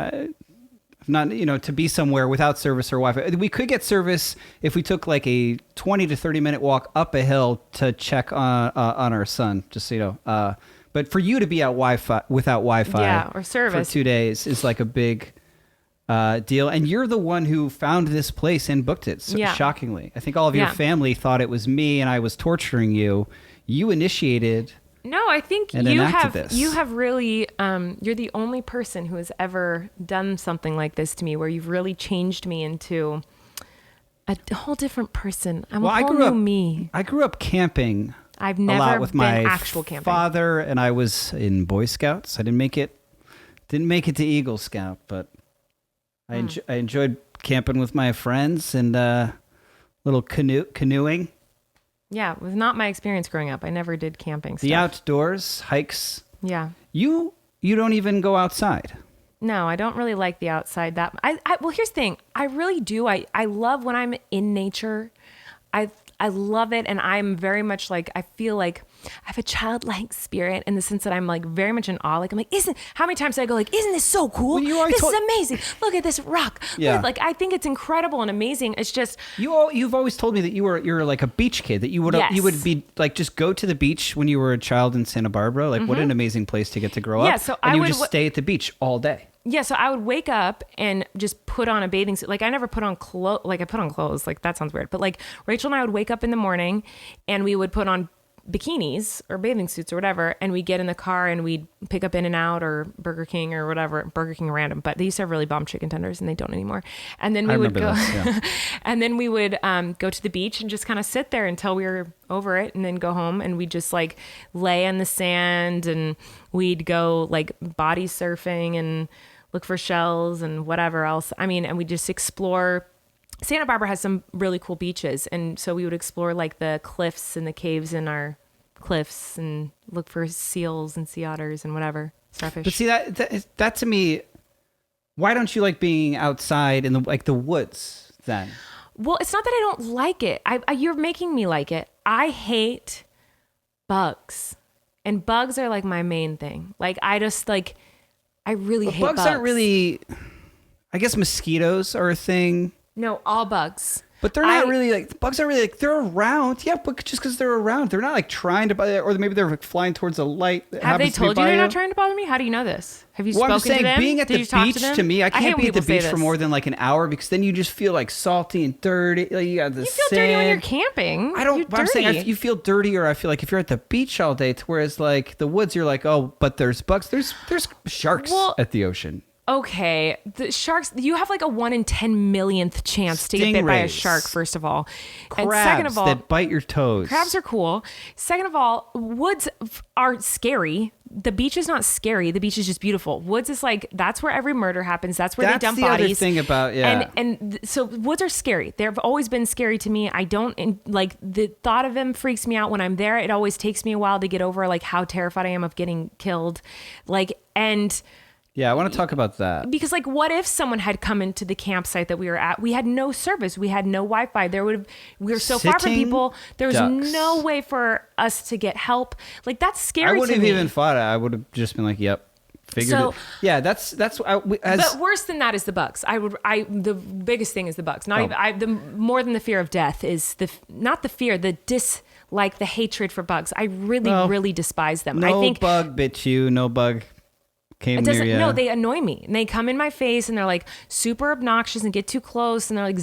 Not to be somewhere without service or Wi-Fi. We could get service if we took like a 20 to 30 minute walk up a hill to check on our son. Just so you know, but for you to be at without Wi-Fi or service for 2 days is like a big deal. And you're the one who found this place and booked it. Shockingly, I think all of your family thought it was me and I was torturing you. You initiated. No, I think you have really, you're the only person who has ever done something like this to me, where you've really changed me into a whole different person. I'm a whole new me. I grew up camping. I've never a lot with been my actual camping. Father, and I was in Boy Scouts. I didn't make it to Eagle Scout, but I enjoyed camping with my friends and little canoeing. Yeah, it was not my experience growing up. I never did camping stuff. The outdoors, hikes. Yeah. You don't even go outside. No, I don't really like the outside that. Well, here's the thing. I really do. I love when I'm in nature. I love it, and I'm very much like, I feel like I have a childlike spirit in the sense that I'm like very much in awe. Like I'm like, how many times did I go like, isn't this so cool? Well, this is amazing. Look at this rock. Yeah. Like I think it's incredible and amazing. It's just you've always told me that you're like a beach kid, that you would be like just go to the beach when you were a child in Santa Barbara. Like what an amazing place to get to grow up. Yeah, so and you would just stay at the beach all day. Yeah, so I would wake up and just put on a bathing suit. Like I never put on clothes. Like I put on clothes. Like that sounds weird. But like Rachel and I would wake up in the morning and we would put on bikinis or bathing suits or whatever. And we'd get in the car and we'd pick up In-N-Out or Burger King or whatever. Burger King random. But they used to have really bomb chicken tenders and they don't anymore. And then we would go and then we would go to the beach and just kind of sit there until we were over it and then go home. And we'd just like lay in the sand and we'd go like body surfing and look for shells and whatever else. I mean, and we just explore. Santa Barbara has some really cool beaches. And so we would explore like the cliffs and the caves in our cliffs and look for seals and sea otters and whatever, starfish. But see, that to me, why don't you like being outside in the woods then? Well, it's not that I don't like it. You're making me like it. I hate bugs. And bugs are like my main thing. Like I just like, I really hate bugs. Bugs aren't really, I guess mosquitoes are a thing. No, all bugs. But they're not really like, the bugs are really like, they're around. Yeah, but just because they're around, they're not like trying to bother, or maybe they're like flying towards a light. Have they told you they're not trying to bother me? How do you know this? Have you spoken to them? I'm saying, being at the beach, to me, I can't be at the beach for more than like an hour, because then you just feel like salty and dirty. Like you got the sand. You feel dirty when you're camping. I'm saying you feel dirty, or I feel like if you're at the beach all day, whereas like the woods, you're like, oh, but there's bugs. There's sharks at the ocean. Okay, the sharks, you have like a 1 in 10 millionth chance to get bit by a shark, first of all. Crabs and second of all, that bite your toes. Crabs are cool. Second of all, woods are scary. The beach is not scary. The beach is just beautiful. Woods is like, that's where every murder happens. That's where they dump bodies. That's the other thing about, yeah. So woods are scary. They've always been scary to me. I don't, like, the thought of them freaks me out when I'm there. It always takes me a while to get over, like, how terrified I am of getting killed. Like, and... Yeah, I want to talk about that. Because, like, what if someone had come into the campsite that we were at? We had no service. We had no Wi-Fi. We were so far from people. There was no way for us to get help. Like, that's scary to me. I wouldn't have even fought it. I would have just been like, yep, figured it. Yeah, that's but worse than that is the bugs. The biggest thing is the bugs. More than the fear of death is not the fear, the dislike, the hatred for bugs. I really despise them. No I think bug bit you. No bug came near you. No, they annoy me. And they come in my face and they're like super obnoxious and get too close and they're like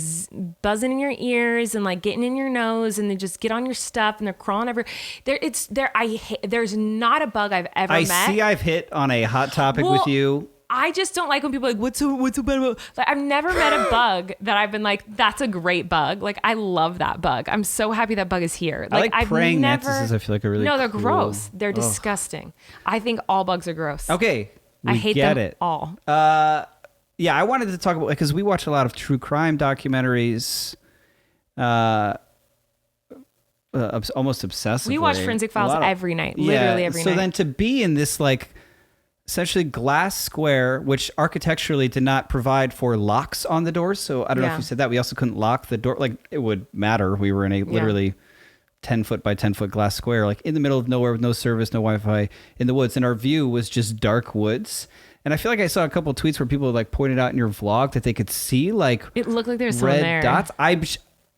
buzzing in your ears and like getting in your nose and they just get on your stuff and they're crawling everywhere. There's not a bug I've ever met. I see I've hit on a hot topic with you. I just don't like when people are like, what's so bad about? Like, I've never met a bug that I've been like, that's a great bug. Like, I love that bug. I'm so happy that bug is here. Like praying mantises. I feel like a really they're gross. They're disgusting. I think all bugs are gross. Okay. I hate them all. Yeah, I wanted to talk about, because we watch a lot of true crime documentaries, almost obsessively. We watch Forensic Files every night, literally every night. So then to be in this like essentially glass square, which architecturally did not provide for locks on the doors. So I don't know if you said that. We also couldn't lock the door. Like, it would matter. We were in a literally 10 foot by 10 foot glass square, like in the middle of nowhere with no service, no Wi-Fi, in the woods. And our view was just dark woods. And I feel like I saw a couple of tweets where people like pointed out in your vlog that they could see like it looked like there was someone there. Dots.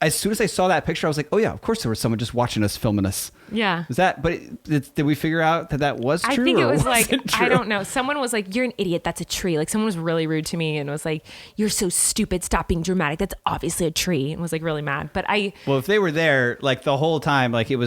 As soon as I saw that picture, I was like, oh yeah, of course there was someone just watching us, filming us. Yeah. Was that, but did we figure out that was true? I think it was like, I don't know. Someone was like, you're an idiot. That's a tree. Like, someone was really rude to me and was like, you're so stupid. Stop being dramatic. That's obviously a tree. And was like really mad. But well, if they were there like the whole time, like it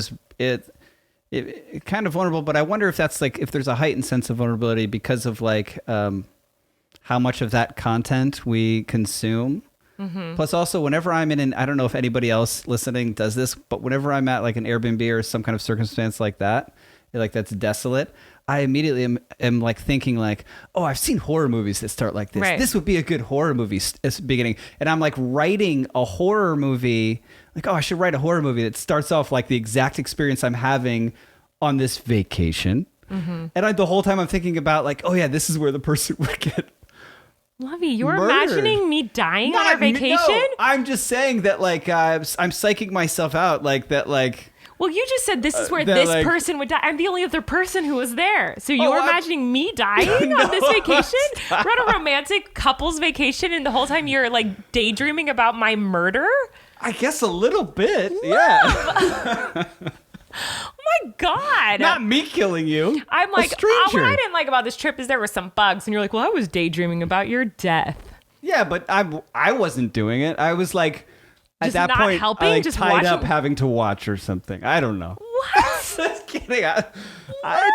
kind of vulnerable, but I wonder if that's like, if there's a heightened sense of vulnerability because of like, how much of that content we consume. Mm-hmm. Plus also whenever I'm in I don't know if anybody else listening does this, but whenever I'm at like an Airbnb or some kind of circumstance like that, like that's desolate, I immediately am like thinking like, oh, I've seen horror movies that start like this. Right. This would be a good horror movie beginning. And I'm like writing a horror movie, like, oh, I should write a horror movie that starts off like the exact experience I'm having on this vacation. Mm-hmm. And the whole time I'm thinking about like, oh yeah, this is where the person would get Lovey, you're imagining me dying on our vacation? No, I'm just saying that like I'm psyching myself out like that like. Well, you just said this is where this person would die. I'm the only other person who was there. So you're imagining me dying on this vacation? Stop. We're on a romantic couples vacation and the whole time you're like daydreaming about my murder? I guess a little bit. Love. Yeah. Oh my God. Not me killing you. I'm like, what I didn't like about this trip is there were some bugs. And you're like, well, I was daydreaming about your death. Yeah, but I wasn't doing it. I was like, just at that not point, helping, I like just tied watching? up having to watch or something. I don't know. What? Just kidding. I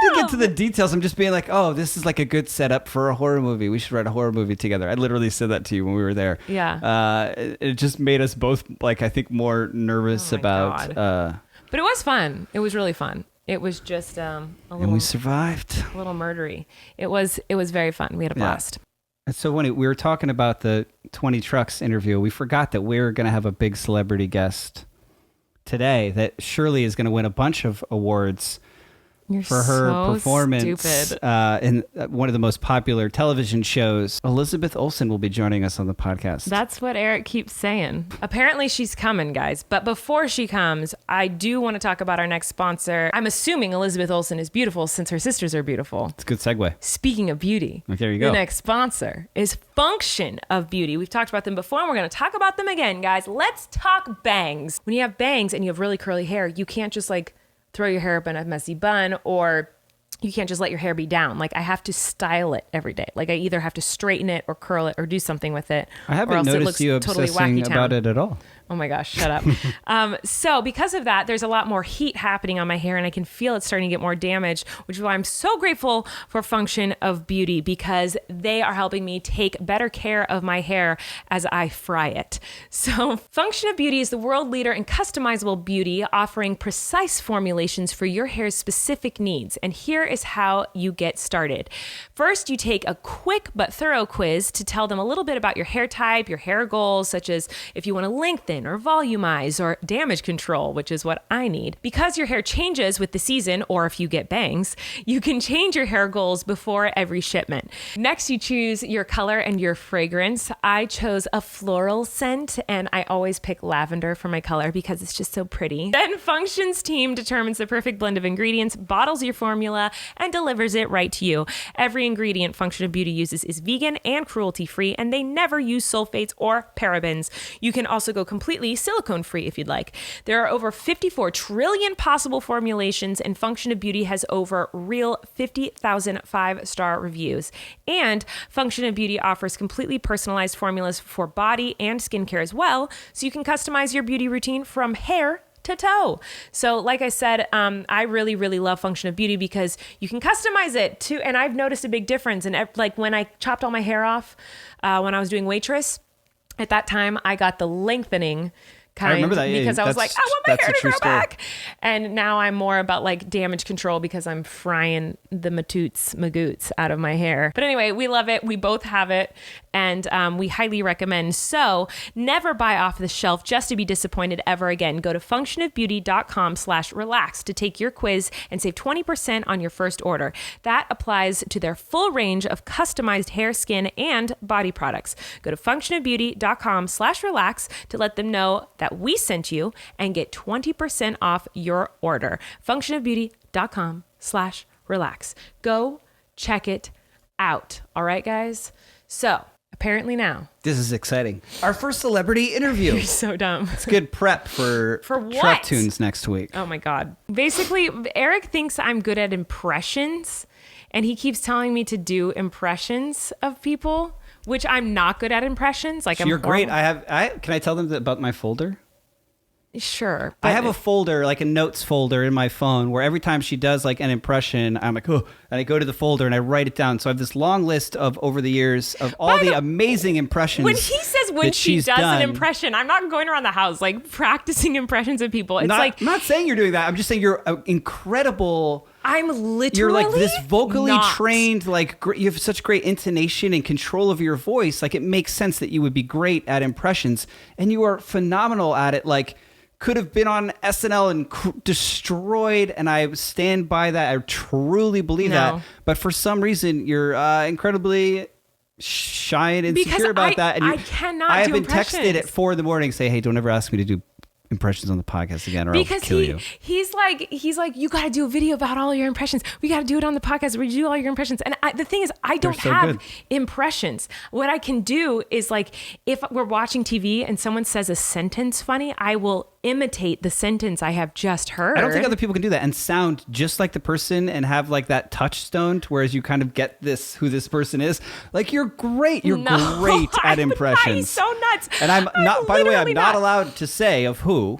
didn't get to the details. I'm just being like, oh, this is like a good setup for a horror movie. We should write a horror movie together. I literally said that to you when we were there. Yeah. It just made us both like, I think, more nervous about. But it was fun. It was really fun. It was just a little. And we survived. A little murdery. It was very fun. We had a blast. It's so funny. We were talking about the 20 Trucks interview. We forgot that we were going to have a big celebrity guest today that surely is going to win a bunch of awards for her so performance stupid. In one of the most popular television shows. Elizabeth Olsen will be joining us on the podcast. That's what Erik keeps saying. Apparently she's coming, guys. But before she comes, I do want to talk about our next sponsor. I'm assuming Elizabeth Olsen is beautiful since her sisters are beautiful. It's a good segue. Speaking of beauty, There you go. the next sponsor is Function of Beauty. We've talked about them before, and we're going to talk about them again, guys. Let's talk bangs. When you have bangs and you have really curly hair, you can't just like throw your hair up in a messy bun, or you can't just let your hair be down. Like, I have to style it every day. Like, I either have to straighten it or curl it or do something with it. I haven't or else it noticed looks you totally obsessing wacky about town. it at all. Oh my gosh, shut up. So because of that, there's a lot more heat happening on my hair, and I can feel it starting to get more damaged, which is why I'm so grateful for Function of Beauty, because they are helping me take better care of my hair as I fry it. So Function of Beauty is the world leader in customizable beauty, offering precise formulations for your hair's specific needs. And here is how you get started. First, you take a quick but thorough quiz to tell them a little bit about your hair type, your hair goals, such as if you want to lengthen or volumize or damage control, which is what I need. Because your hair changes with the season, or if you get bangs, you can change your hair goals before every shipment. Next, you choose your color and your fragrance. I chose a floral scent, and I always pick lavender for my color because it's just so pretty. Then Function's team determines the perfect blend of ingredients, bottles your formula, and delivers it right to you. Every ingredient Function of Beauty uses is vegan and cruelty-free, and they never use sulfates or parabens. You can also go completely silicone-free if you'd like. There are over 54 trillion possible formulations, and Function of Beauty has over real 50,000 five-star reviews. And Function of Beauty offers completely personalized formulas for body and skincare as well, so you can customize your beauty routine from hair to toe. So like I said, I really, really love Function of Beauty because you can customize it too. And I've noticed a big difference. And like when I chopped all my hair off when I was doing waitress, at that time I got the lengthening kind. I remember that, yeah, because I was like, I want my hair to grow story. back. And now I'm more about like damage control because I'm frying the magoots out of my hair. But anyway, we love it. We both have it. And we highly recommend. So never buy off the shelf just to be disappointed ever again. Go to functionofbeauty.com/relax to take your quiz and save 20% on your first order. That applies to their full range of customized hair, skin, and body products. Go to functionofbeauty.com/relax to let them know that we sent you and get 20% off your order. functionofbeauty.com/relax. Go check it out. All right, guys? So apparently now. This is exciting. Our first celebrity interview. You're so dumb. It's good prep for what? Truck Tunes next week. Oh my God. Basically, Erik thinks I'm good at impressions, and he keeps telling me to do impressions of people, which I'm not good at impressions. Like, You're great. Can I tell them about my folder? Sure. I have a folder, like a notes folder in my phone, where every time she does like an impression, I'm like, oh, and I go to the folder and I write it down. So I have this long list of over the years of all the amazing impressions. When he says when she does an impression, I'm not going around the house like practicing impressions of people. It's I'm not saying you're doing that. I'm just saying you're incredible. I'm literally You're like this vocally not trained, like you have such great intonation and control of your voice. Like it makes sense that you would be great at impressions, and you are phenomenal at it. Like could have been on SNL and destroyed, and I stand by that. I truly believe that. But for some reason, you're incredibly shy and insecure about that. And I cannot I have do been impressions. texted at 4 a.m. say, "Hey, don't ever ask me to do impressions on the podcast again, or because I'll kill you." He's like, you got to do a video about all your impressions. We got to do it on the podcast. We do all your impressions. And the thing is, I don't have impressions. What I can do is like, if we're watching TV and someone says a sentence funny, I will imitate the sentence I have just heard. I don't think other people can do that and sound just like the person and have like that touchstone to whereas you kind of get who this person is. Like you're great. You're great at impressions. He's so nuts. And I'm not, by the way, I'm not allowed to say of who.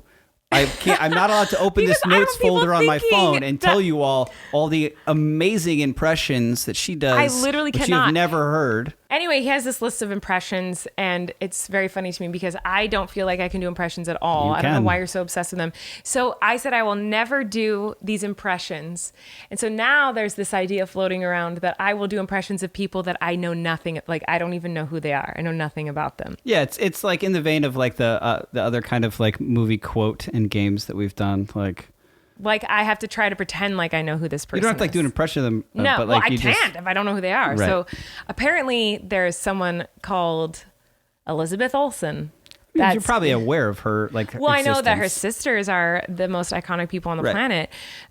I'm not allowed to open this notes folder on my phone and tell you all the amazing impressions that she does. I literally cannot. You've never heard. Anyway, he has this list of impressions, and it's very funny to me because I don't feel like I can do impressions at all. I don't know why you're so obsessed with them. So I said I will never do these impressions. And so now there's this idea floating around that I will do impressions of people that I know nothing, like I don't even know who they are. I know nothing about them. Yeah, it's like in the vein of like the other kind of like movie quote and games that we've done, like Like I have to try to pretend like I know who this person is. You don't have to like do an impression of them. No, but well, like I you can't if I don't know who they are. Right. So apparently there's someone called Elizabeth Olsen. You're probably aware of her, like. Well, I know that her sisters are the most iconic people on the planet,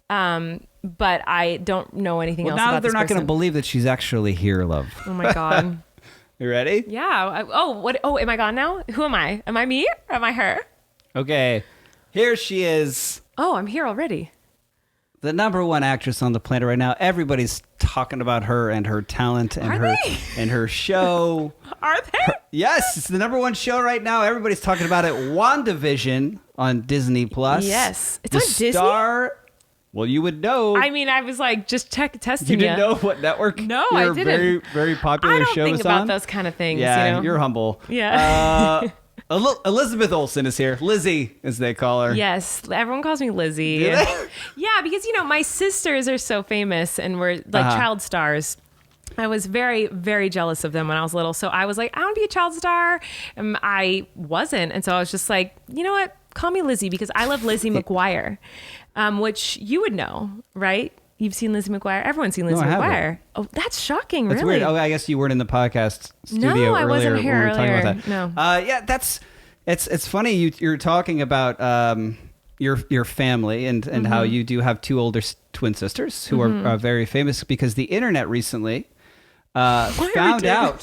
but I don't know anything else about this Now they're not going to believe that she's actually here, love. Oh my God. You ready? Yeah. Oh, am I gone now? Who am I? Am I me? Or am I her? Okay. Here she is. Oh, I'm here already. The number one actress on the planet right now. Everybody's talking about her and her talent and her show. Are they? Yes, it's the number one show right now. Everybody's talking about it. WandaVision on Disney Plus. Yes. It's the on Disney? star. Well, you would know. I mean, I was like just testing you. Didn't know what network? No, I didn't. Very, very popular show. I don't think about those kind of things. Yeah, you know? You're humble. Yeah. Elizabeth Olsen is here. Lizzie, as they call her. Yes, everyone calls me Lizzie. Do they? Yeah, because my sisters are so famous and were like child stars. I was very, very jealous of them when I was little. So I was like, I want to be a child star. And I wasn't. And so I was just like, you know what? Call me Lizzie because I love Lizzie McGuire, which you would know, right? You've seen Lizzie McGuire. Everyone's seen Lizzie McGuire. Oh, that's shocking. That's really weird. Oh, I guess you weren't in the podcast studio earlier. No, I earlier wasn't here when we were earlier. talking about that. No. Yeah, it's funny. You're talking about your family and how you do have two older twin sisters who are very famous because the internet recently found out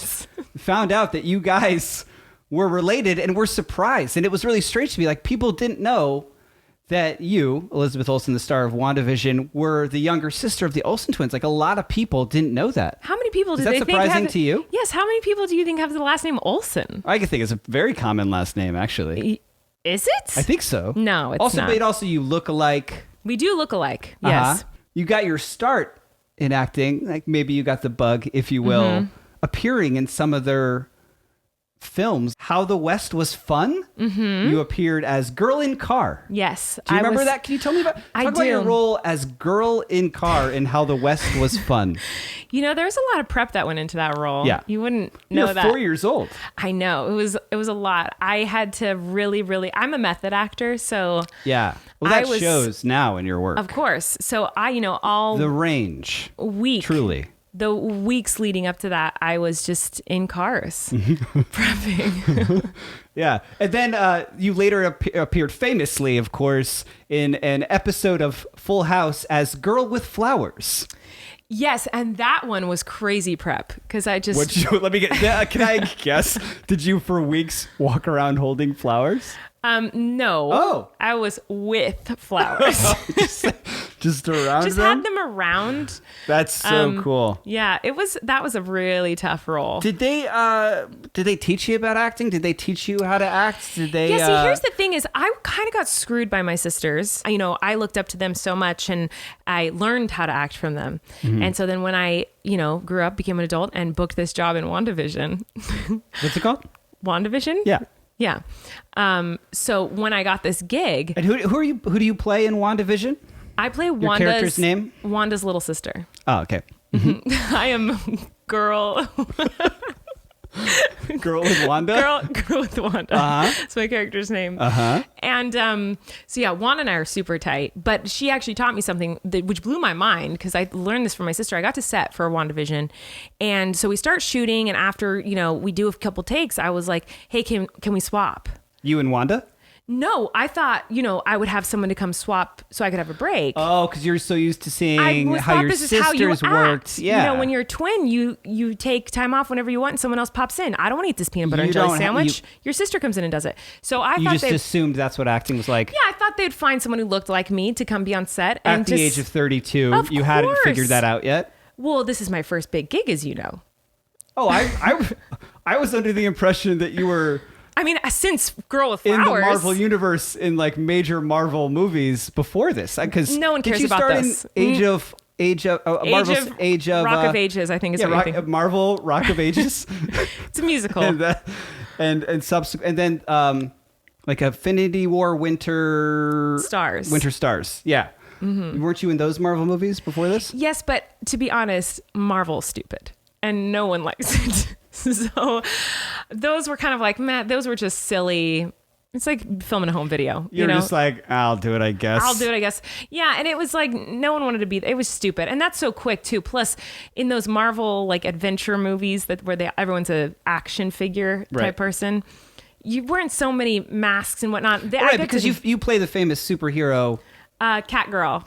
that you guys were related and were surprised, and it was really strange to me. Like people didn't know that you, Elizabeth Olsen, the star of WandaVision, were the younger sister of the Olsen twins. Like a lot of people didn't know that. How many people do they think have? Is that surprising to you? Yes. How many people do you think have the last name Olsen? I think it's a very common last name, actually. Is it? I think so. No, it's not. But also you look alike. We do look alike. Yes. You got your start in acting. Like maybe you got the bug, if you will, appearing in some of their films. How the West Was Fun. You appeared as Girl in Car. Yes. Do you remember that? Can you tell me about your role as Girl in Car in How the West Was Fun? There's a lot of prep that went into that role. Yeah. You wouldn't know You're that. 4 years old. I know. It was a lot. I had to really, I'm a method actor, so yeah. Well, that shows now in your work. Of course. So all the range. Week. Truly. The weeks leading up to that, I was just in cars prepping. Yeah. And then you later appeared famously, of course, in an episode of Full House as Girl with Flowers. Yes, and that one was crazy prep because I just... Let me get... Can I guess? Did you for weeks walk around holding flowers? No. Oh. I was with flowers. just around just them? had them around. That's so cool. Yeah, that was a really tough role. Did they teach you about acting? Did they teach you how to act? Did they? Yeah, see, here's the thing is I kind of got screwed by my sisters. I looked up to them so much and I learned how to act from them. And so then when I, grew up, became an adult and booked this job in WandaVision. What's it called? WandaVision? Yeah. Yeah. So when I got this gig, and who do you play in WandaVision? I play Your character's name? Wanda's little sister. Oh, okay. I am girl. Girl with Wanda? Girl with Wanda. That's my character's name. And so yeah, Wanda and I are super tight, but she actually taught me something which blew my mind because I learned this from my sister. I got to set for WandaVision. And so we start shooting, and after, we do a couple takes, I was like, hey, can we swap? You and Wanda? No, I thought, I would have someone to come swap so I could have a break. Oh, because you're so used to seeing how your sisters worked. Yeah. When you're a twin, you take time off whenever you want and someone else pops in. I don't want to eat this peanut butter and jelly sandwich. Your sister comes in and does it. So I thought you just assumed that's what acting was like. Yeah, I thought they'd find someone who looked like me to come be on set. At the age of 32, you hadn't figured that out yet? Well, this is my first big gig, as you know. Oh, I was under the impression that you were... I mean, since Girl with Flowers. In the Marvel universe, in like major Marvel movies before this. Because no one cares about this. Age of Marvel's Age of Rock of Ages, I think is what you think. Marvel Rock of Ages. It's a musical. and subsequent, and then like Infinity War Winter Stars. Yeah. Weren't you in those Marvel movies before this? Yes, but to be honest, Marvel's stupid and no one likes it. So those were kind of like, those were just silly It's like filming a home video. You're you know? just like, I'll do it, I guess. I'll do it, I guess. Yeah, and it was like no one wanted to be. It was stupid, and that's so quick too. Plus, in those Marvel like adventure movies everyone's a action figure type person, you weren't so many masks and whatnot. Right, because you play the famous superhero, Cat Girl.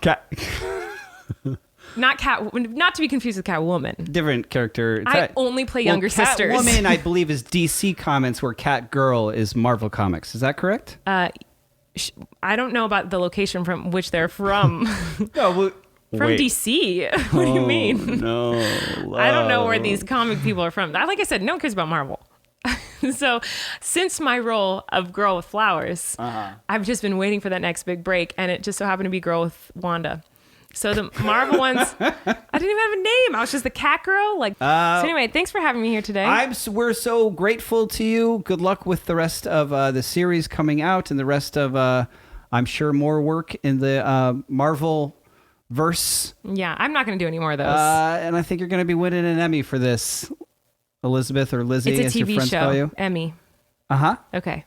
Not to be confused with Catwoman. Different character. I only play younger sisters. Catwoman, I believe, is DC Comics, where Cat Girl is Marvel Comics. Is that correct? I don't know about the location from which they're from. No, from DC. What do you mean? No. I don't know where these comic people are from. Like I said, no one cares about Marvel. So since my role of Girl with Flowers, I've just been waiting for that next big break, and it just so happened to be Girl with Wanda. So the Marvel ones, I didn't even have a name. I was just the cat girl. So anyway, thanks for having me here today. We're so grateful to you. Good luck with the rest of the series coming out and the rest of, I'm sure, more work in the Marvel verse. Yeah, I'm not going to do any more of those. And I think you're going to be winning an Emmy for this, Elizabeth or Lizzie, it's a as your TV friends call show. you. Emmy. Uh-huh. Okay.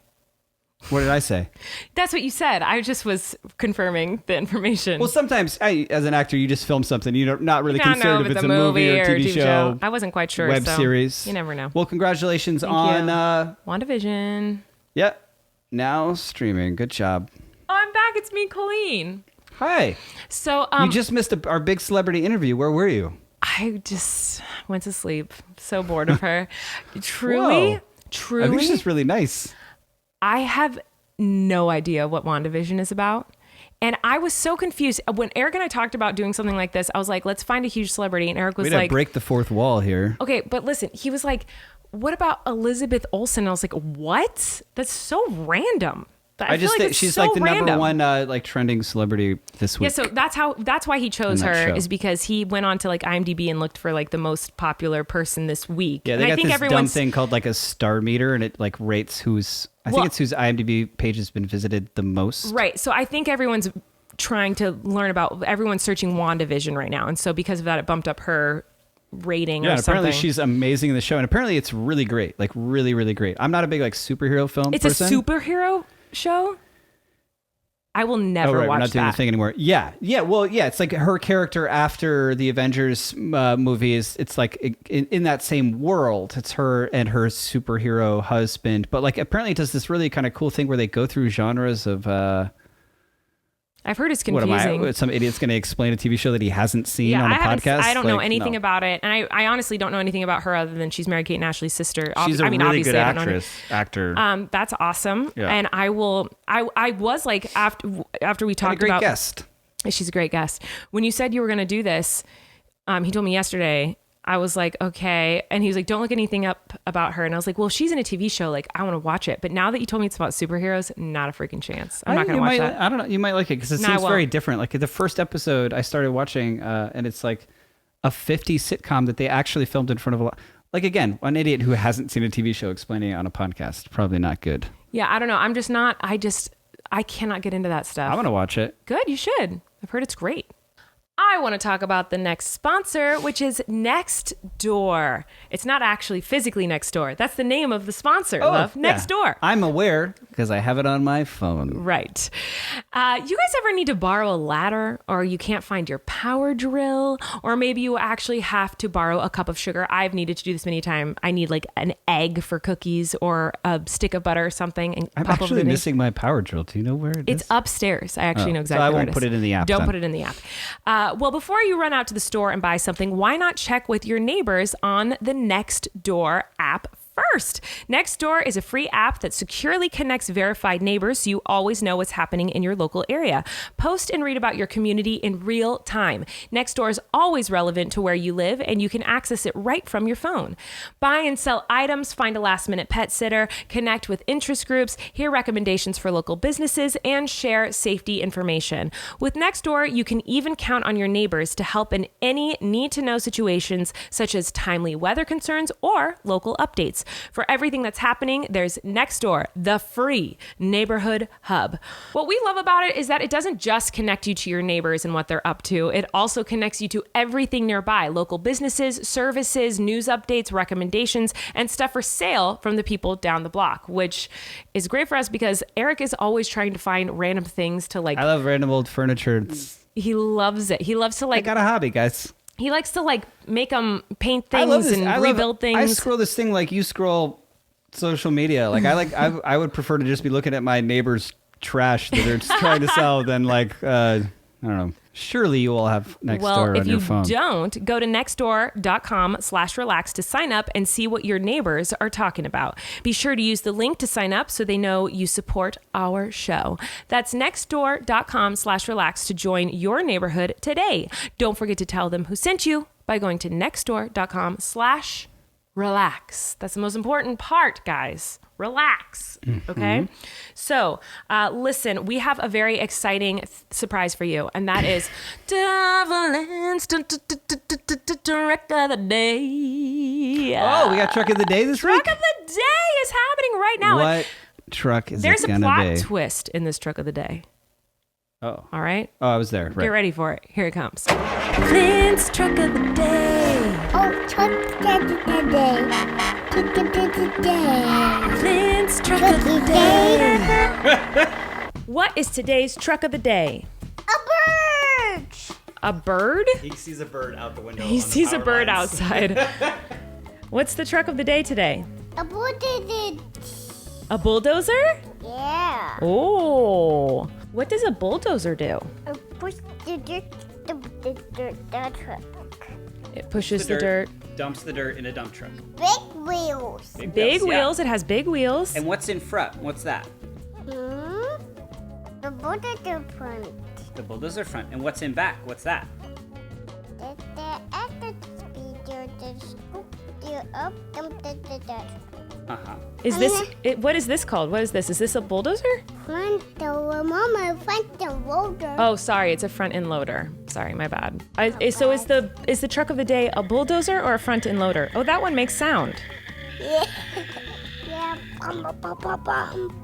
What did I say? That's what you said. I just was confirming the information. Well, sometimes, as an actor, you just film something. You're not really concerned if it's a movie or TV show. I wasn't quite sure. Web series. You never know. Well, congratulations Thank on... WandaVision. Yep. Now streaming. Good job. Oh, I'm back. It's me, Colleen. Hi. So you just missed our big celebrity interview. Where were you? I just went to sleep. So bored of her. Truly. I think she's really nice. I have no idea what WandaVision is about. And I was so confused. When Eric and I talked about doing something like this, I was like, let's find a huge celebrity. And Eric was like... break the fourth wall here. Okay, but listen, he was like, what about Elizabeth Olsen? And I was like, what? That's so random. I just think she's so like the random. number one trending celebrity this week. Yeah, so that's why he chose her show. is because he went on to like IMDb and looked for like the most popular person this week. Yeah, they got this dumb thing called like a star meter, and it like rates who's whose IMDb page has been visited the most. Right. So I think everyone's trying to learn about, everyone's searching WandaVision right now, and so because of that, it bumped up her rating or something. Apparently she's amazing in the show, and apparently it's really great, like really, really great. I'm not a big like superhero film person. It's a superhero show? I will never watch we're not doing that. the thing anymore. Yeah. It's like her character after the Avengers movie it's like in that same world. It's her and her superhero husband, but like apparently it does this really kind of cool thing where they go through genres of. I've heard it's confusing. Some idiot's going to explain a TV show that he hasn't seen on a podcast? I don't know anything about it. And I honestly don't know anything about her other than she's married Kate and Ashley's sister. She's a really good actor. That's awesome. Yeah. And I was like, after we talked about... guest. She's a great guest. When you said you were going to do this, he told me yesterday, I was like, okay. And he was like, don't look anything up about her. And I was like, well, she's in a TV show. Like, I want to watch it. But now that you told me it's about superheroes, not a freaking chance. I'm not going to watch that. I don't know. You might like it because it seems very different. Like the first episode I started watching, and it's like a 50s sitcom that they actually filmed in front of a lot. Like, again, an idiot who hasn't seen a TV show explaining it on a podcast. Probably not good. Yeah, I don't know. I'm just not. I cannot get into that stuff. I want to watch it. Good. You should. I've heard it's great. I want to talk about the next sponsor, which is Next Door. It's not actually physically next door. That's the name of the sponsor, love. Next Door. I'm aware because I have it on my phone. Right. You guys ever need to borrow a ladder, or you can't find your power drill, or maybe you actually have to borrow a cup of sugar? I've needed to do this many times. I need like an egg for cookies or a stick of butter or something. And I'm actually missing my power drill. Do you know where it is? It's upstairs. I actually know exactly where it is. So I won't put it in the app. Don't put it in the app. Well, before you run out to the store and buy something, why not check with your neighbors on the Next Door app first? Next Door is a free app that securely connects verified neighbors so you always know what's happening in your local area. Post and read about your community in real time. Next Door is always relevant to where you live, and you can access it right from your phone. Buy and sell items, find a last-minute pet sitter, connect with interest groups, hear recommendations for local businesses, and share safety information. With Next Door, you can even count on your neighbors to help in any need-to-know situations, such as timely weather concerns or local updates. For everything that's happening, there's Nextdoor, the free neighborhood hub. What we love about it is that it doesn't just connect you to your neighbors and what they're up to. It also connects you to everything nearby, local businesses, services, news updates, recommendations, and stuff for sale from the people down the block, which is great for us because Erik is always trying to find random things to like. I love random old furniture. He loves it. He loves to I like. got a hobby, guys. He likes to like make them paint I love things this. and rebuild things. I scroll this thing like you scroll social media. Like I would prefer to just be looking at my neighbor's trash that they're trying to sell than like I don't know. Surely you all have Nextdoor on your phone. Well, if you don't, go to nextdoor.com/relax to sign up and see what your neighbors are talking about. Be sure to use the link to sign up so they know you support our show. That's nextdoor.com/relax to join your neighborhood today. Don't forget to tell them who sent you by going to nextdoor.com/relax. That's the most important part, guys. Relax. Okay. So, listen, we have a very exciting surprise for you, and that is Devil's Truck of the Day. Oh, we got Truck of the Day this week? Truck of the Day is happening right now. What truck is There's it a gonna plot be? twist in this Truck of the Day. Oh. All right. Oh, I was there. Right. Get ready for it. Here it comes. Clint's Truck of the Day. Oh, truck of the day. Truck of the day. Clint's Truck of the Day. What is today's Truck of the Day? A bird. A bird? He sees a bird out the window. He sees a bird outside. What's the truck of the day today? A bulldozer. A bulldozer? Yeah. Oh. What does a bulldozer do? Push the dirt, the truck. It pushes the dirt. Dumps the dirt in a dump truck. Big wheels. Big yeah. wheels. It has big wheels. And what's in front? What's that? The bulldozer front. The bulldozer front. And what's in back? What's that? The after speeder, the scoop you up, dump the dirt. Uh-huh. Is this what is this called? What is this? Is this a bulldozer? Front the mama, front the loader. Oh, sorry, it's a front end loader. Sorry, my bad. So is the truck of the day a bulldozer or a front end loader? Oh, that one makes sound. Yeah. Yeah. Bum, bum, bum.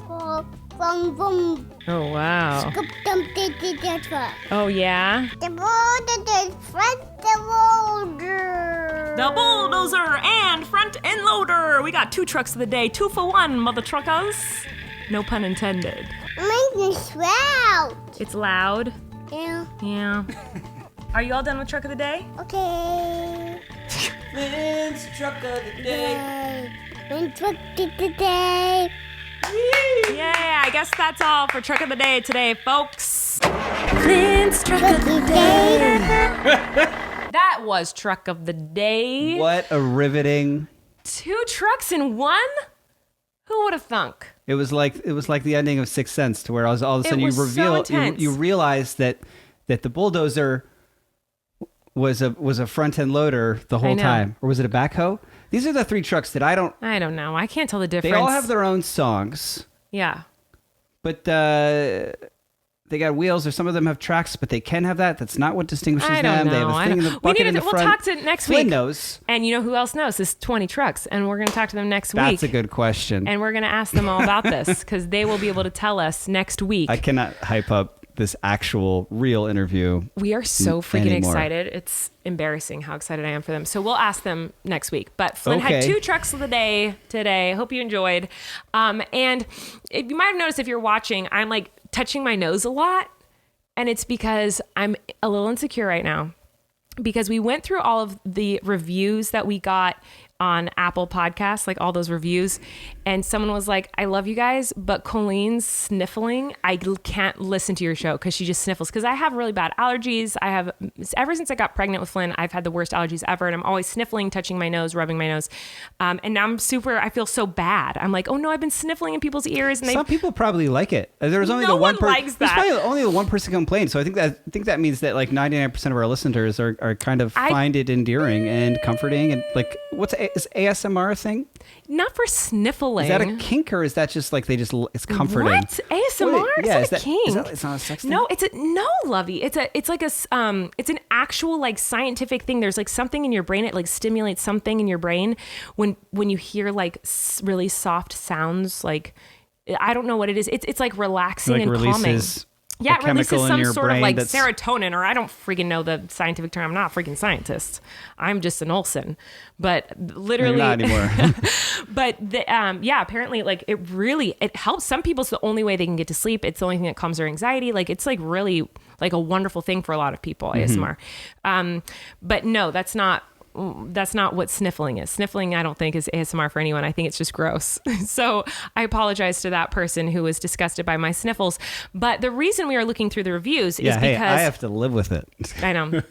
Oh wow. Scoop, dump the truck. Oh yeah. The bulldozer, front the loader. The bulldozer and front end loader. We got 2 trucks of the day, 2 for 1, mother truckers. No pun intended. Mine is loud. It's loud. Yeah. Yeah. Are you all done with truck of the day? Okay. Lynn's Truck of the Day. When truck of the day. Yeah, I guess that's all for truck of the day today, folks. Clint's truck of the day. That was truck of the day. What a riveting. 2 trucks in one? Who would have thunk? It was like the ending of Sixth Sense, to where all of a sudden was so intense. you realize that the bulldozer was a front end loader the whole know. time, or was it a backhoe? These are the 3 trucks that I don't know. I can't tell the difference. They all have their own songs, Yeah. but they got wheels, or some of them have tracks, but they can have that. That's not what distinguishes I don't them. know. They have a thing in the bucket in the We'll front. talk to next Flynn week. knows. And you know who else knows? This 20 trucks. And we're going to talk to them next week. That's a good question. And we're going to ask them all about this because they will be able to tell us next week. I cannot hype up this actual real interview. We are so freaking anymore. excited. It's embarrassing how excited I am for them. So we'll ask them next week. But Flynn had Okay. 2 trucks of the day today. Hope you enjoyed. And you might have noticed if you're watching, I'm like touching my nose a lot. And it's because I'm a little insecure right now. Because we went through all of the reviews that we got on Apple Podcasts, like all those reviews. And someone was like, I love you guys, but Colleen's sniffling. I can't listen to your show because she just sniffles. Because I have really bad allergies. Ever since I got pregnant with Flynn, I've had the worst allergies ever. And I'm always sniffling, touching my nose, rubbing my nose. And now I feel so bad. I'm like, oh no, I've been sniffling in people's ears. And Some people probably like it. There was only No the one one likes There's that. probably only the one person complained. So I think that means that like 99% of our listeners are kind of find it endearing and comforting. And like, is ASMR a thing? Not for sniffling. Is that a kink or is that just like it's comforting? What? ASMR? It's not a kink. It's not a sex thing? No, Lovey. It's like it's an actual like scientific thing. There's like something in your brain. It like stimulates something in your brain when you hear like really soft sounds. Like I don't know what it is. It's like relaxing and calming. Yeah, it releases some sort of like serotonin, or I don't freaking know the scientific term. I'm not a freaking scientist. I'm just an Olsen. But literally, you're not anymore. But apparently, like it helps. Some people, it's the only way they can get to sleep. It's the only thing that calms their anxiety. Like it's like really like a wonderful thing for a lot of people. ASMR. But no, that's not what sniffling is. Sniffling, I don't think, is ASMR for anyone. I think it's just gross. So I apologize to that person who was disgusted by my sniffles. But the reason we are looking through the reviews is because I have to live with it. I know.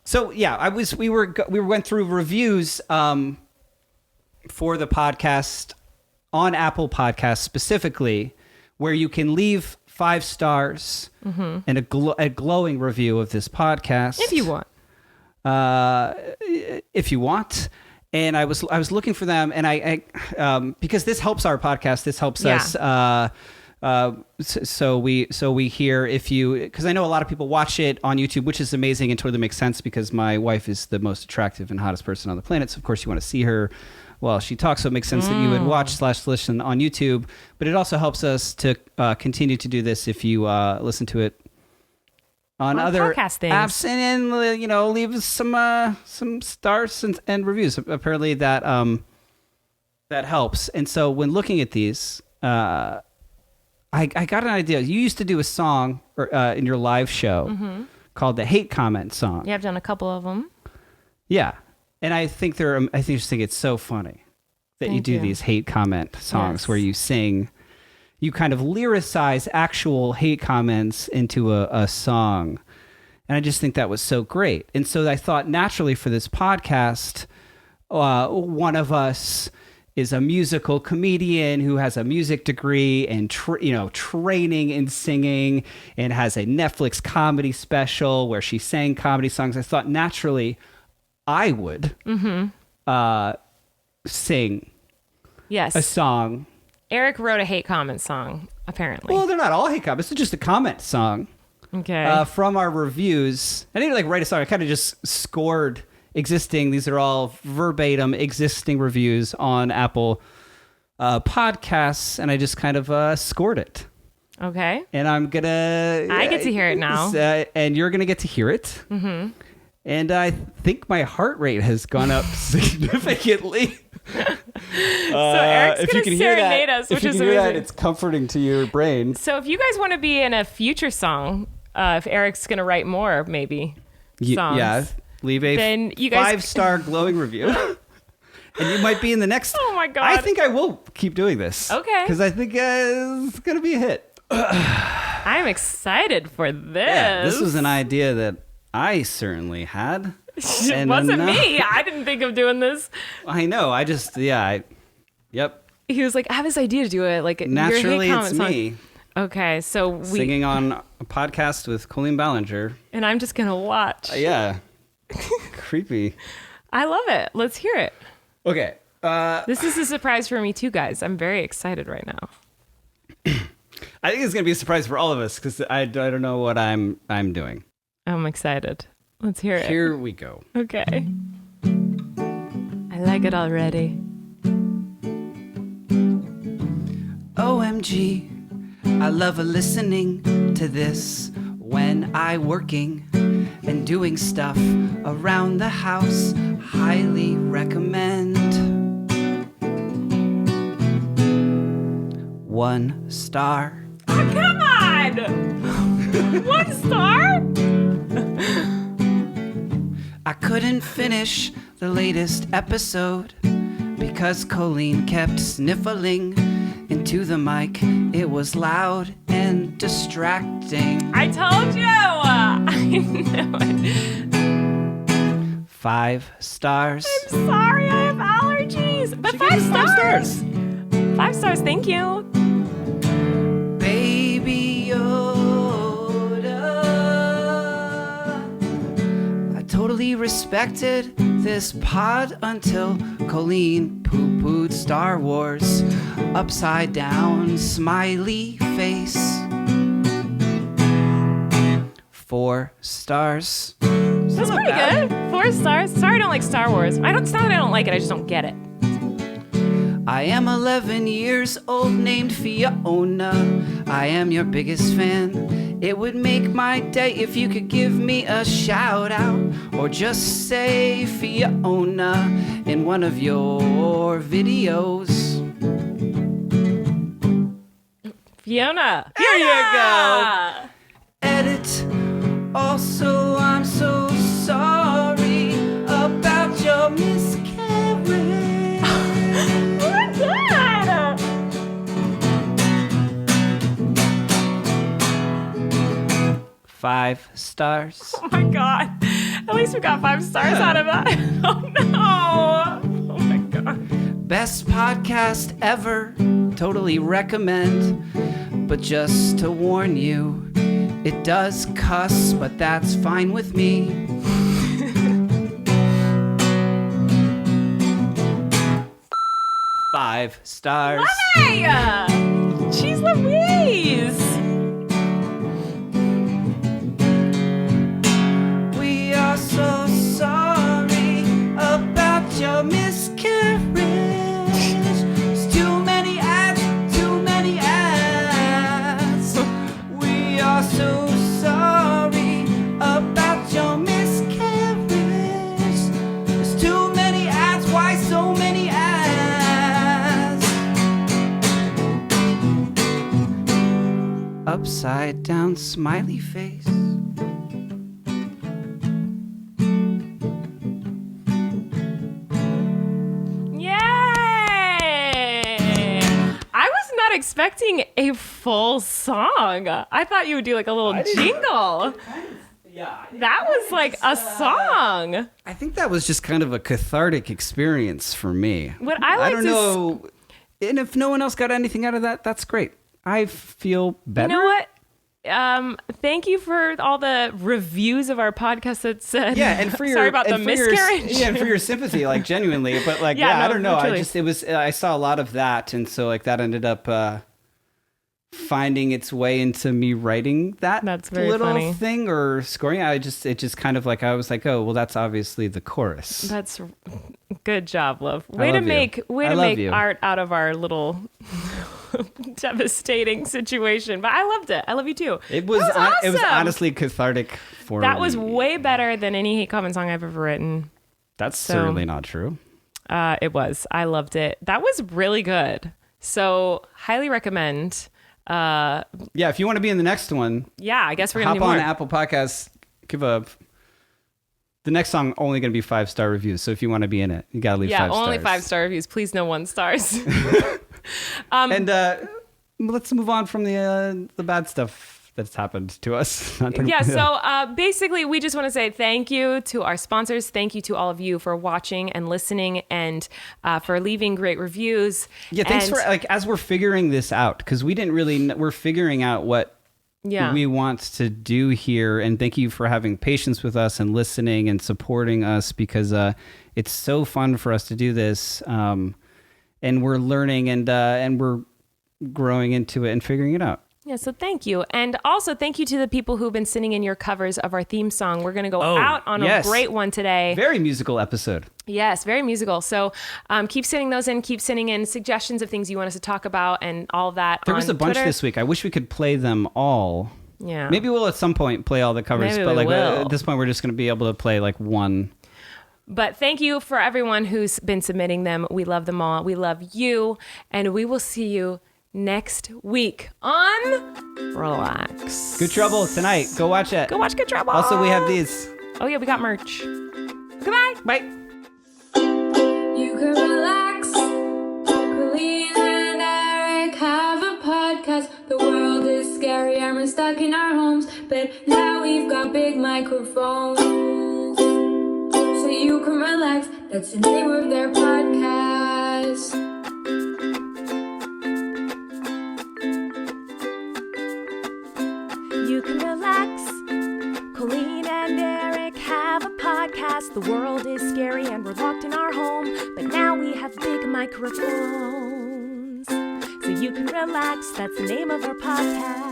So yeah, we went through reviews for the podcast on Apple Podcasts specifically, where you can leave 5 stars and a glowing review of this podcast if you want. If you want. And I was looking for them, and I because this helps our podcast. This helps us. So we hear because I know a lot of people watch it on YouTube, which is amazing and totally makes sense because my wife is the most attractive and hottest person on the planet. So of course you want to see her while she talks. So it makes sense that you would watch/listen on YouTube. But it also helps us to continue to do this if you listen to it on other podcast things. Apps, and leave some stars and reviews. Apparently that helps. And so when looking at these, I got an idea. You used to do a song in your live show called the Hate Comment Song. Yeah, I've done a couple of them. Yeah, and I think just think it's so funny that you do these hate comment songs where you sing. You kind of lyricize actual hate comments into a song. And I just think that was so great. And so I thought naturally for this podcast, one of us is a musical comedian who has a music degree and training in singing and has a Netflix comedy special where she sang comedy songs. I thought naturally I would sing a song. Eric wrote a hate comment song, apparently. Well, they're not all hate comments. It's just a comment song. Okay. From our reviews. I didn't write a song. I kind of just scored existing. These are all verbatim existing reviews on Apple Podcasts, and I just kind of scored it. Okay. And I'm going to... I get to hear it now. And you're going to get to hear it. Mm-hmm. And I think my heart rate has gone up significantly. So Eric's going to serenade us, which is amazing. It's comforting to your brain. So if you guys want to be in a future song, if Eric's going to write more, maybe, songs. Yeah, leave a 5-star glowing review. And you might be in the next. Oh my God. I think I will keep doing this. Okay. Because I think it's going to be a hit. I'm excited for this. Yeah, this was an idea that I certainly had. It wasn't me. I didn't think of doing this. I know. Yep. He was like, I have this idea to do it. Like naturally, your hate it's song. me. Okay, so singing on a podcast with Colleen Ballinger, and I'm just gonna watch. Yeah, creepy. I love it. Let's hear it. Okay. This is a surprise for me too, guys. I'm very excited right now. I think it's gonna be a surprise for all of us because I don't know what I'm doing. I'm excited. Let's hear it. Here we go. Okay. I like it already. OMG, I love listening to this when I working and doing stuff around the house. Highly recommend. 1 star. Oh, come on! 1 star? I couldn't finish the latest episode because Colleen kept sniffling into the mic. It was loud and distracting. I told you! I knew it. 5 stars. I'm sorry, I have allergies. But 5 stars. 5 stars, thank you. Baby Yoda. I totally respected this pod until Colleen poo-pooed Star Wars. Upside down, smiley face. 4 stars. That's pretty good. 4 stars. Sorry I don't like Star Wars. It's not that I don't like it, I just don't get it. I am 11 years old, named Fiona. I am your biggest fan. It would make my day if you could give me a shout out, or just say Fiona in one of your videos. Fiona. There you go. Edit. Also, I'm so sorry about your miscarriage. Oh my God. 5 stars. Oh my God. At least we got 5 stars out of that. Oh no. Oh my God. Best podcast ever. Totally recommend. But just to warn you, it does cuss, but that's fine with me. Five stars. Hey! Jeez Louise. We are so sorry about your miscarriage. There's too many ads, too many ads. We are so sorry about your miscarriage. There's too many ads, why so many ads? Upside down smiley face. Expecting a full song. I thought you would do like a little jingle. Yeah. That was like a song. I think that was just kind of a cathartic experience for me. What I like don't know. And if no one else got anything out of that, that's great. I feel better. You know what? Thank you for all the reviews of our podcast that said, and for your sorry about the miscarriage. And for your sympathy, like genuinely, but like, I don't know. Truly. I saw a lot of that. And so like that ended up, finding its way into me writing that little funny. thing or scoring. It just kind of like, I was like, oh, well, that's obviously the chorus. That's good job, love. Way to make art out of our little devastating situation. But I loved it. I love you too. It was awesome. It was honestly cathartic for That was me. way better than any hate comment song I've ever written. That's certainly not true. It was. I loved it. That was really good. So highly recommend. If you want to be in the next one, I guess we're gonna hop do more. on Apple Podcasts. The next song only going to be 5-star reviews. So if you want to be in it, you got to leave 5 stars. Yeah, only 5-star reviews. Please, no 1 stars. And let's move on from the bad stuff that's happened to us. So basically, we just want to say thank you to our sponsors. Thank you to all of you for watching and listening and for leaving great reviews. Yeah, thanks for as we're figuring this out, because we're figuring out what we want to do here, and thank you for having patience with us and listening and supporting us, because it's so fun for us to do this, and we're learning and we're growing into it and figuring it out. Yeah, so thank you. And also thank you to the people who've been sending in your covers of our theme song. We're going to go out on a great one today. Very musical episode. Yes, very musical. So keep sending those in. Keep sending in suggestions of things you want us to talk about and all of that. There was a bunch Twitter. this week. I wish we could play them all. Yeah. Maybe we'll at some point play all the covers. Maybe but we will. At this point, we're just going to be able to play like one. But thank you for everyone who's been submitting them. We love them all. We love you. And we will see you next week on Relax. Good Trouble tonight. Go watch it. Go watch Good Trouble. Also, we have these. Oh, yeah, we got merch. Goodbye. Bye. You can relax. Colleen and Erik have a podcast. The world is scary and we're stuck in our homes. But now we've got big microphones. So you can relax. That's the name of their podcast. You can relax. Colleen and Erik have a podcast. podcast. The world is scary and we're locked in our home, but now we have big microphones. So you can relax, that's the name of our podcast.